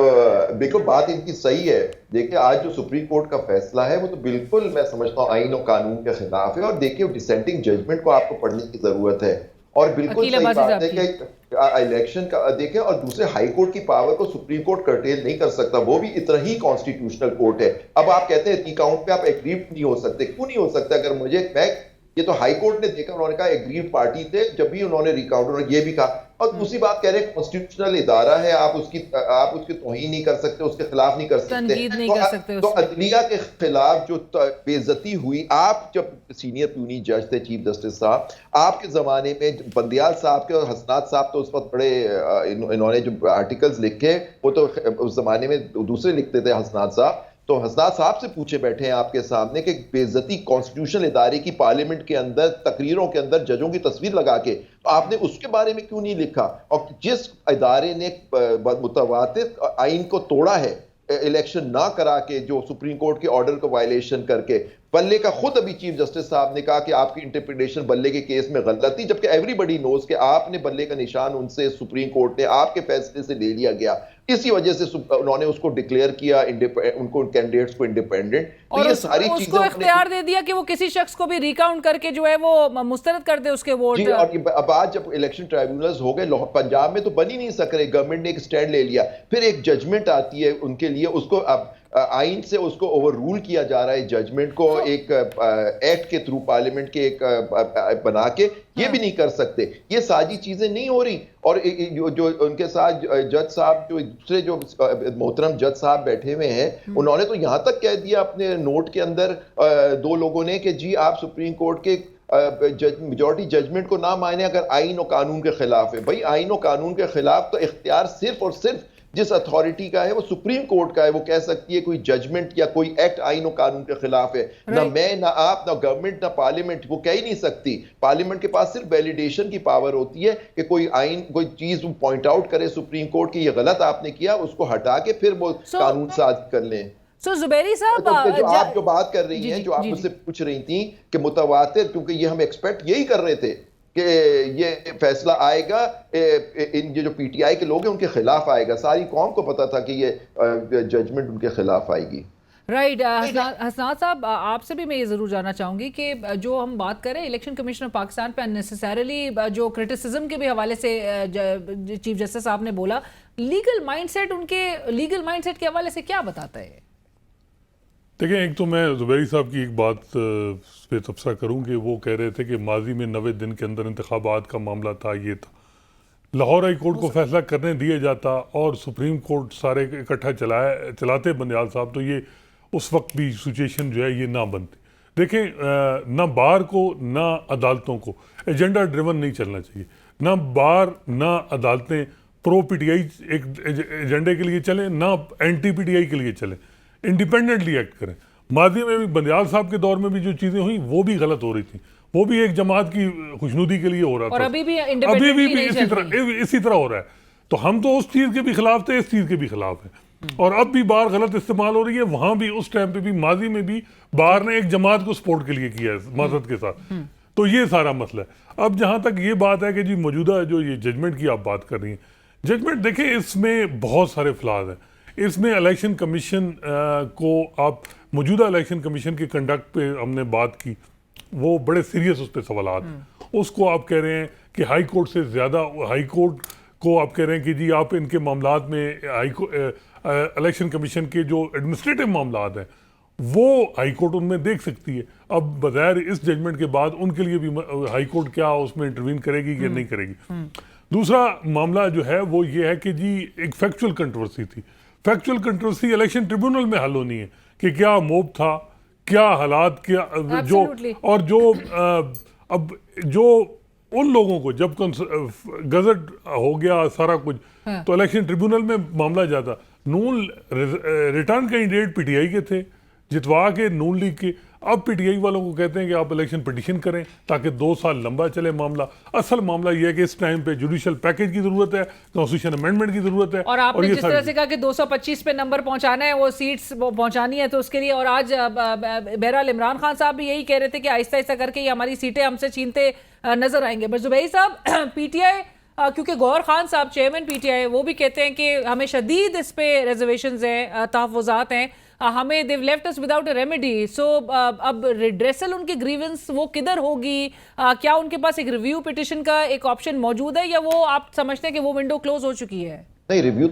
S8: بالکل بات ان کی صحیح ہے. دیکھیں آج جو سپریم کورٹ کا فیصلہ ہے وہ تو بالکل میں سمجھتا ہوں آئین و قانون کے خلاف ہے, اور دیکھیں ڈسینٹنگ ججمنٹ کو آپ کو پڑھنے کی ضرورت ہے, اور بالکل صحیح بات ہے کہ الیکشن کا دیکھیں, اور دوسرے ہائی کورٹ کی پاور کو سپریم کورٹ کرٹیل نہیں کر سکتا, وہ بھی اتنا ہی کانسٹیٹیوشنل کورٹ ہے. اب آپ کہتے ہیں اکاؤنٹ پہ آپ ایگریو نہیں ہو سکتے, کیوں نہیں ہو سکتا؟ اگر مجھے یہ تو ہائی کورٹ نے دیکھا, انہوں نے کہا ایگریو پارٹی تھے, جب بھی انہوں نے ریکاؤنٹ, انہوں نے یہ بھی کہا. اور دوسری بات کہہ رہے ہیں کانسٹیٹیوشنل ادارہ ہے, آپ اس کی توہین نہیں کر سکتے, اس کے خلاف نہیں کر سکتے. تو عدلیہ کے خلاف جو بے عزتی ہوئی, آپ جب سینئر پیونی جج تھے چیف جسٹس صاحب, آپ کے زمانے میں بندیال صاحب کے اور حسنات صاحب تو اس وقت بڑے, انہوں نے جو آرٹیکلز لکھے وہ تو اس زمانے میں دوسرے لکھتے تھے حسنات صاحب, تو حسنات صاحب سے پوچھے بیٹھے ہیں آپ کے سامنے کہ بے عزتی کانسٹیٹیوشنل ادارے کی پارلیمنٹ کے اندر تقریروں کے اندر ججوں کی تصویر لگا کے, آپ نے اس کے بارے میں کیوں نہیں لکھا؟ اور جس ادارے نے متواتر آئین کو توڑا ہے الیکشن نہ کرا کے, جو سپریم کورٹ کے آرڈر کو وائلیشن کر کے, بلے کا خود ابھی چیف جسٹس صاحب نے کہا کہ آپ کی انٹرپریٹیشن بلے کے کیس میں غلط تھی, جبکہ ایوری بڈی نوز کہ آپ نے بلے کا نشان ان سے سپریم کورٹ نے آپ کے فیصلے سے لے لیا گیا, اسی وجہ سے انہوں نے اس کو ڈکلیئر کیا ان کو کینڈیڈیٹس کو انڈیپینڈنٹ,
S1: اور اس کو اختیار دے دیا کہ وہ کسی شخص کو بھی ریکاؤنٹ کر کے جو ہے وہ مسترد کر دے اس کے ووٹ.
S8: جی, اور اب آج جب الیکشن ٹرائبیونلز ہو گئے, پنجاب میں تو بن ہی نہیں سک رہے, گورنمنٹ نے ایک سٹینڈ لے لیا, پھر ایک ججمنٹ آتی ہے ان کے لیے, اس کو اب آئین سے اس کو اوور رول کیا جا رہا ہے, ججمنٹ کو ایک ایکٹ کے تھرو پارلیمنٹ کے ایک بنا کے, یہ بھی نہیں کر سکتے. یہ ساری چیزیں نہیں ہو رہی. اور جو ان کے ساتھ جج صاحب, جو دوسرے جو محترم جج صاحب بیٹھے ہوئے ہیں, انہوں نے تو یہاں تک کہہ دیا اپنے نوٹ کے اندر, دو لوگوں نے, کہ جی آپ سپریم کورٹ کے میجورٹی ججمنٹ کو نہ مانیں اگر آئین و قانون کے خلاف ہے. بھائی آئین و قانون کے خلاف تو اختیار صرف اور صرف جس اتھارٹی کا ہے وہ سپریم کورٹ کا ہے, وہ کہہ سکتی ہے کوئی ججمنٹ یا کوئی ایکٹ آئین و قانون کے خلاف ہے. نہ میں, نہ آپ, نہ گورنمنٹ, نہ پارلیمنٹ, وہ کہہ ہی نہیں سکتی. پارلیمنٹ کے پاس صرف ویلیڈیشن کی پاور ہوتی ہے کہ کوئی آئین, کوئی چیز پوائنٹ آؤٹ کرے سپریم کورٹ کی یہ غلط آپ نے کیا, اس کو ہٹا کے پھر وہ قانون ساز کر لیں.
S1: زبیری صاحب,
S8: آپ جو بات کر رہی ہیں, جو آپ مجھ سے پوچھ رہی تھیں کہ متواتر, کیونکہ یہ ہم ایکسپیکٹ یہی کر رہے تھے کہ یہ فیصلہ آئے گا, ان جو پی ٹی آئی کے لوگ ہیں ان کے خلاف آئے گا. ساری قوم کو پتا تھا کہ یہ ججمنٹ ان کے خلاف آئے گی.
S1: رائٹ. حسنات صاحب, آپ سے بھی میں یہ ضرور جاننا چاہوں گی کہ جو ہم بات کریں الیکشن کمیشن آف پاکستان پہ اننیسیسریلی جو کرٹیسزم کے بھی حوالے سے چیف جسٹس صاحب نے بولا, لیگل مائنڈ سیٹ, ان کے لیگل مائنڈ سیٹ کے حوالے سے کیا بتاتا ہے؟
S7: دیکھیں, ایک تو میں زبیری صاحب کی ایک بات پہ تبصرہ کروں کہ وہ کہہ رہے تھے کہ ماضی میں 90 دن کے اندر انتخابات کا معاملہ تھا, یہ تھا. لاہور ہائی کورٹ کو فیصلہ کرنے دیا جاتا اور سپریم کورٹ سارے اکٹھا چلاتے بندیال صاحب, تو یہ اس وقت بھی سچویشن جو ہے یہ نہ بنتی. دیکھیں, نہ بار کو نہ عدالتوں کو ایجنڈا ڈریون نہیں چلنا چاہیے. نہ بار نہ عدالتیں پرو پی ٹی آئی ایک ایجنڈے کے لیے چلیں, نہ اینٹی پی ٹی آئی کے لیے چلیں, انڈیپینڈنٹلی ایکٹ کریں. ماضی میں بھی بندیال صاحب کے دور میں بھی جو چیزیں ہوئیں وہ بھی غلط ہو رہی تھیں, وہ بھی ایک جماعت کی خوشنودی کے لیے ہو رہا تھا,
S1: اور ابھی بھی
S7: اسی طرح ہو رہا ہے. تو ہم تو اس چیز کے بھی خلاف تھے, اس چیز کے بھی خلاف ہیں, اور اب بھی بار غلط استعمال ہو رہی ہے. وہاں بھی اس ٹائم پہ بھی ماضی میں بھی بار نے ایک جماعت کو سپورٹ کے لیے کیا ہے معذرت کے ساتھ. تو یہ سارا مسئلہ ہے. اب جہاں تک یہ بات ہے کہ جی موجودہ جو یہ ججمنٹ کی آپ بات کر رہی ہیں, ججمنٹ دیکھیں اس میں بہت سارے فلاز ہیں. اس میں الیکشن کمیشن کو, آپ موجودہ الیکشن کمیشن کے کنڈکٹ پہ ہم نے بات کی, وہ بڑے سیریس اس پہ سوالات ہیں. اس کو آپ کہہ رہے ہیں کہ ہائی کورٹ سے زیادہ, ہائی کورٹ کو آپ کہہ رہے ہیں کہ جی آپ ان کے معاملات میں الیکشن کمیشن کے جو ایڈمنسٹریٹو معاملات ہیں وہ ہائی کورٹ ان میں دیکھ سکتی ہے. اب بظاہر اس ججمنٹ کے بعد ان کے لیے بھی ہائی کورٹ کیا اس میں انٹروین کرے گی یا نہیں کرے گی. دوسرا معاملہ جو ہے وہ یہ ہے کہ جی ایک فیکچول کنٹروورسی تھی. فیکچول کنٹروورسی الیکشن ٹریبیونل میں حل ہونی ہے کہ کیا موب تھا, کیا حالات, کیا جو, اور جو اب جو ان لوگوں کو جب گزٹ ہو گیا سارا کچھ تو الیکشن ٹریبیونل میں معاملہ جاتا. Non return candidate P T I کے تھے, جتوا کے نون لیگ کے. اب پی ٹی آئی والوں کو کہتے ہیں کہ آپ الیکشن پٹیشن کریں تاکہ 2 سال لمبا چلے معاملہ. اصل معاملہ یہ ہے کہ اس ٹائم پہ جوڈیشل پیکج کی ضرورت ہے, کانسٹیٹیوشن امینڈمنٹ کی ضرورت ہے.
S1: اور آپ نے جس طرح سے کہا کہ 225 پہ نمبر پہنچانا ہے, وہ سیٹس پہنچانی ہے, تو اس کے لیے, اور آج بہرحال عمران خان صاحب بھی یہی کہہ رہے تھے کہ آہستہ آہستہ کر کے یہ ہماری سیٹیں ہم سے چھینتے نظر آئیں گے. بٹ زبیری صاحب, پی ٹی آئی کیونکہ گوہر خان صاحب چیئرمین پی ٹی آئی وہ بھی کہتے ہیں کہ ہمیں شدید اس پہ ریزرویشنز ہیں, تحفظات ہیں, ہمیں they've left us without a remedy. So اب ریڈریسل ان کی گریونس وہ کدھر ہوگی؟ کیا ان کے پاس ایک ریویو پٹیشن کا ایک آپشن موجود ہے, یا وہ آپ سمجھتے ہیں کہ وہ ونڈو کلوز ہو چکی ہے؟
S8: نہیں, ریویو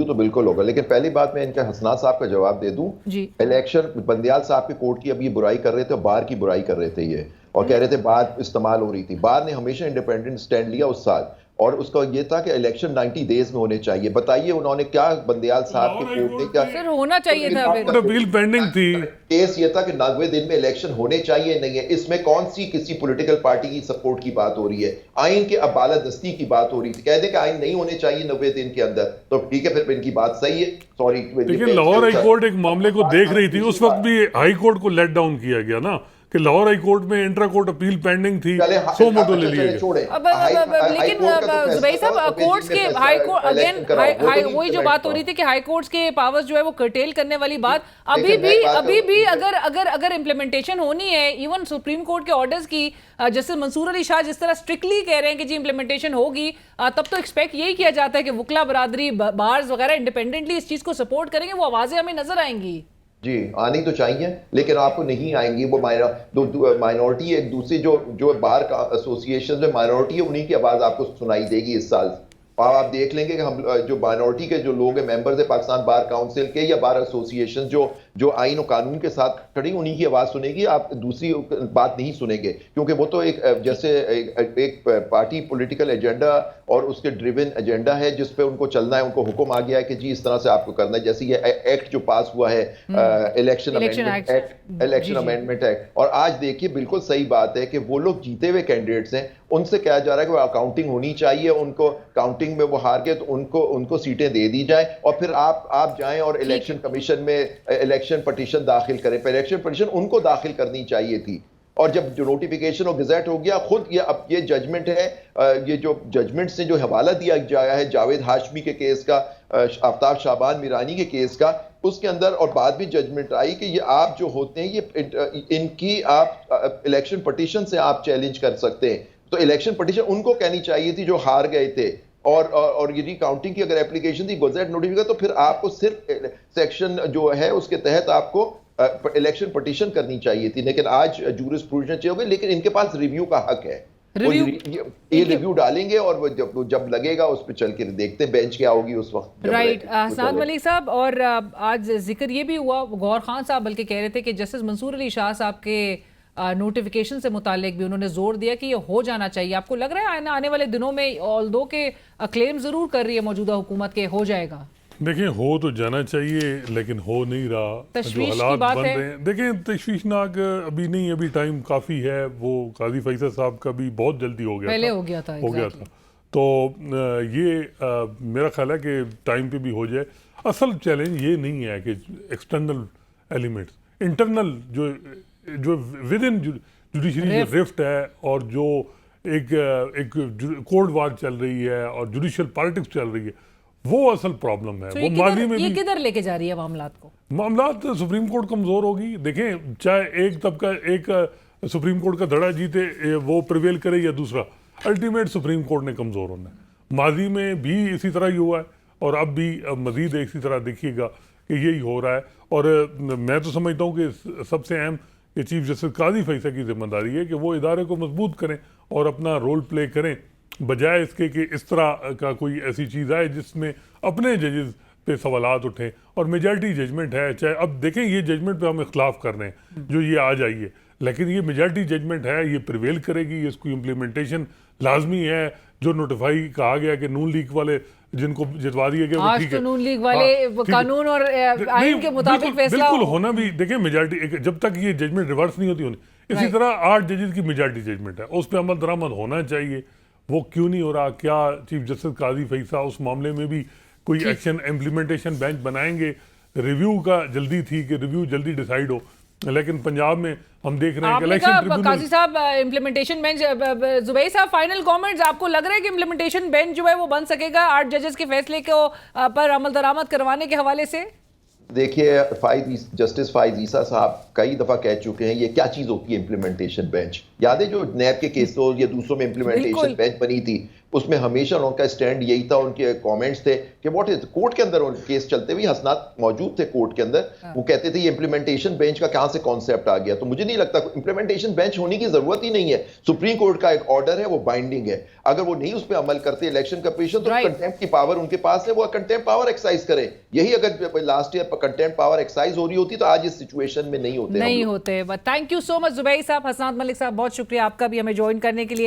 S8: تو بالکل ہوگا, لیکن پہلی بات میں ان کا حسنات صاحب کا جواب دے دوں. الیکشن بندیال صاحب کے کورٹ کی اب یہ برائی کر رہے تھے, بار کی برائی کر رہے تھے یہ, اور کہہ رہے تھے بار استعمال ہو رہی تھی. بار نے ہمیشہ انڈیپینڈنٹ سٹینڈ لیا اس سال, اور اس کا یہ تھا کہ الیکشن 90 ڈیز میں ہونے چاہیے. بتائیے انہوں نے کیا بندیال صاحب کے کورٹ نے کیا
S1: سر ہونا چاہیے تھا,
S7: اپیل پینڈنگ تھی,
S8: کیس یہ تھا کہ 90 دن میں الیکشن ہونے چاہیے, نہیں ہے. اس میں کون سی کسی پولیٹیکل پارٹی کی سپورٹ کی بات ہو رہی ہے؟ آئین کے اب بالادستی کی بات ہو رہی تھی. کہہ دیں کہ آئین نہیں ہونے چاہیے 90 دن کے اندر, تو ٹھیک ہے, پھر ان کی بات صحیح ہے. سوری,
S7: لیکن لاہور ہائی کورٹ ایک معاملے کو دیکھ رہی تھی, اس وقت بھی ہائی کورٹ کو لیٹ ڈاؤن کیا گیا نا, کہ لاہور ہائی کورٹ میں انٹرا کورٹ اپیل پینڈنگ تھی, سو موٹو لے لیے گئے.
S1: لیکن زبیر صاحب کورٹس کے ہائی کورٹ اگین وہی جو بات ہو رہی تھی کہ ہائی کورٹس کے پاورز جو ہے وہ کرٹیل کرنے والی بات ابھی بھی اگر امپلیمنٹیشن ہونی ہے ایون سپریم کورٹ کے آرڈرز کی, جسٹس منصور علی شاہ جس طرح اسٹرکٹلی کہہ رہے ہیں کہ جی امپلیمنٹیشن ہوگی, تب تو ایکسپیکٹ یہی کیا جاتا ہے کہ وکلا برادری, بارز وغیرہ انڈیپینڈنٹلی اس چیز کو سپورٹ کریں گے, وہ آوازیں ہمیں نظر آئیں گی.
S8: جی آنی تو چاہیے, لیکن آپ کو نہیں آئیں گی. وہ مائنورٹی ایک دوسری جو بار ایسوسی ایشن میں مائنورٹی ہے, انہی کی آواز آپ کو سنائی دے گی اس سال. آپ دیکھ لیں گے کہ ہم جو مائنورٹی کے جو لوگ ہیں, ممبرز ہیں پاکستان بار کاؤنسل کے یا بار ایسوسی ایشن جو آئین و قانون کے ساتھ کھڑی, انہی کی آواز سنے گی, آپ دوسری بات نہیں سنیں گے. کیونکہ وہ تو ایک جیسے ایک پارٹی پولیٹیکل ایجنڈا اور اس کے ڈریون ایجنڈا ہے جس پہ ان کو چلنا ہے. ان کو حکم آ گیا ہے کہ جی اس طرح سے آپ کو کرنا ہے. جیسے یہ ایکٹ جو پاس ہوا ہے, الیکشن امینڈمنٹ ایکٹ, اور آج دیکھیے بالکل صحیح بات ہے کہ وہ لوگ جیتے ہوئے کینڈیڈیٹس ہیں, ان سے کہا جا رہا ہے کہ وہ اکاؤنٹنگ ہونی چاہیے, ان کو کاؤنٹنگ میں وہ ہار گئے تو ان کو سیٹیں دے دی جائیں, اور پھر آپ جائیں اور الیکشن کمیشن میں الیکشن پٹیشن داخل کریں. الیکشن پٹیشن ان کو داخل کرنی چاہیے تھی, اور جب جو نوٹیفیکیشن اور گزیٹ ہو گیا, خود یہ ججمنٹ ہے, یہ جو ججمنٹ سے جو حوالہ دیا گیا ہے جاوید ہاشمی کے کیس کا, آفتاب شعبان میرانی کے کیس کا, اس کے اندر اور بعد بھی ججمنٹ آئی کہ یہ آپ جو ہوتے ہیں یہ ان کی آپ الیکشن پٹیشن سے آپ چیلنج کر سکتے ہیں. تو الیکشن پٹیشن ان کو کہنی چاہیے تھی جو ہار گئے تھے, اور یہ ری کاؤنٹنگ کی اگر اپلیکیشن تھی گزیٹ نوٹیفیکیشن, تو پھر آپ کو صرف سیکشن جو ہے اس کے تحت آپ کو الیکشن پٹیشن کرنی چاہیے تھی. لیکن آج جورسپروڈنس چاہیے ہوگی, لیکن ان کے پاس ریویو کا حق ہے. یہ ریویو ڈالیں گے, اور جب لگے گا اس پہ چل کے دیکھتے ہیں بینچ کیا ہوگی اس وقت.
S1: رائٹ, حسنات ملک صاحب, اور آج ذکر یہ بھی ہوا, گوہر خان صاحب بلکہ کہہ رہے تھے کہ جسٹس منصور علی شاہ صاحب کے نوٹیفیکیشن سے متعلق بھی انہوں نے زور دیا کہ یہ ہو جانا چاہیے. آپ کو لگ رہا ہے آنے والے دنوں میں, آلدو کہ کلیم ضرور کر رہی ہے موجودہ حکومت کے ہو جائے گا؟
S7: دیکھیں ہو تو جانا چاہیے لیکن ہو نہیں رہا, جو حالات بن رہے ہیں دیکھیں تشویشناک ابھی نہیں, ابھی ٹائم کافی ہے. وہ قاضی فیصل صاحب کا بھی بہت جلدی ہو گیا تھا, تو یہ میرا خیال ہے کہ ٹائم پہ بھی ہو جائے. اصل چیلنج یہ نہیں ہے کہ ایکسٹرنل ایلیمنٹس, انٹرنل جو ود ان جوڈیشری جو رفٹ ہے, اور جو ایک کورٹ وار چل رہی ہے اور جوڈیشل پالیٹکس چل رہی ہے, وہ اصل پرابلم ہے. وہ ماضی میں
S1: یہ کدھر لے کے جا رہی ہے معاملات کو؟
S7: معاملات سپریم کورٹ کمزور ہوگی. دیکھیں چاہے ایک طبقہ ایک سپریم کورٹ کا دھڑا جیتے وہ پریویل کرے یا دوسرا, الٹیمیٹ سپریم کورٹ نے کمزور ہونا ہے. ماضی میں بھی اسی طرح ہی ہوا ہے, اور اب بھی مزید اسی طرح دیکھیے گا کہ یہی ہو رہا ہے. اور میں تو سمجھتا ہوں کہ سب سے اہم کہ چیف جسٹس قاضی فیصل کی ذمہ داری ہے کہ وہ ادارے کو مضبوط کریں اور اپنا رول پلے کریں, بجائے اس کے کہ اس طرح کا کوئی ایسی چیز آئے جس میں اپنے ججز پہ سوالات اٹھیں. اور میجارٹی ججمنٹ ہے, چاہے اب دیکھیں یہ ججمنٹ پہ ہم اختلاف کر رہے ہیں جو یہ آ جائیے, لیکن یہ میجارٹی ججمنٹ ہے, یہ پریویل کرے گی, اس کی امپلیمنٹیشن لازمی ہے. جو نوٹیفائی کہا گیا کہ نون لیگ والے جن کو جتوا دیا گیا,
S1: آج تو نون لیگ والے قانون اور آئین کے مطابق فیصلہ
S7: بالکل ہونا بھی. دیکھیں میجارٹی جب تک یہ ججمنٹ ریورس نہیں ہوتی, اسی طرح 8 ججز کی میجارٹی ججمنٹ ہے, اس پہ عمل درآمد ہونا چاہیے. وہ کیوں نہیں ہو رہا؟ کیا چیف جسٹس قاضی فیصل اس معاملے میں بھی کوئی ایکشن امپلیمنٹیشن بینچ بنائیں گے؟ ریویو کا جلدی تھی کہ ریویو جلدی ڈیسائیڈ ہو, لیکن پنجاب میں ہم دیکھ رہے ہیں کہ الیکشن ٹریبیونل.
S1: قاضی صاحب امپلیمنٹیشن بینچ, زبیر صاحب فائنل کامنٹس, آپ کو لگ رہا ہے کہ امپلیمنٹیشن بینچ جو ہے وہ بن سکے گا 8 ججز کے فیصلے کو پر عمل درآمد کروانے کے حوالے سے؟
S8: دیکھیے جسٹس فائز عیسیٰ صاحب کئی دفعہ کہہ چکے ہیں یہ کیا چیز ہوتی ہے امپلیمنٹیشن بینچ. یاد ہے جو نیب کے کیسوں یا دوسروں میں امپلیمنٹیشن بینچ بنی تھی, اس میں ہمیشہ ان کا اسٹینڈ یہی تھا, ان کے کامنٹس تھے کہ واٹ از کورٹ کے اندر کیس چلتے ہوئے حسنات موجود تھے کورٹ کے اندر, وہ کہتے تھے یہ امپلیمنٹیشن بینچ کا کہاں سے کانسیپٹ آ گیا. تو مجھے نہیں لگتا امپلیمنٹیشن بینچ ہونے کی ضرورت ہی نہیں ہے. سپریم کورٹ کا ایک آرڈر ہے, وہ بائنڈنگ ہے, اگر وہ نہیں اس پہ عمل کرتے الیکشن کمیشن تو کنٹیمپٹ کی پاور ان کے پاس ہے, وہ کنٹیمپٹ پاور ایکسرسائز کریں. یہی اگر last year contempt power exercise ہو رہی ہوتی تو آج اس سچویشن میں نہیں ہوتے.
S1: تھینک یو سو مچ زبیر صاحب. حسنات ملک صاحب بہت شکریہ آپ کا بھی ہمیں جوائن کرنے کے لیے.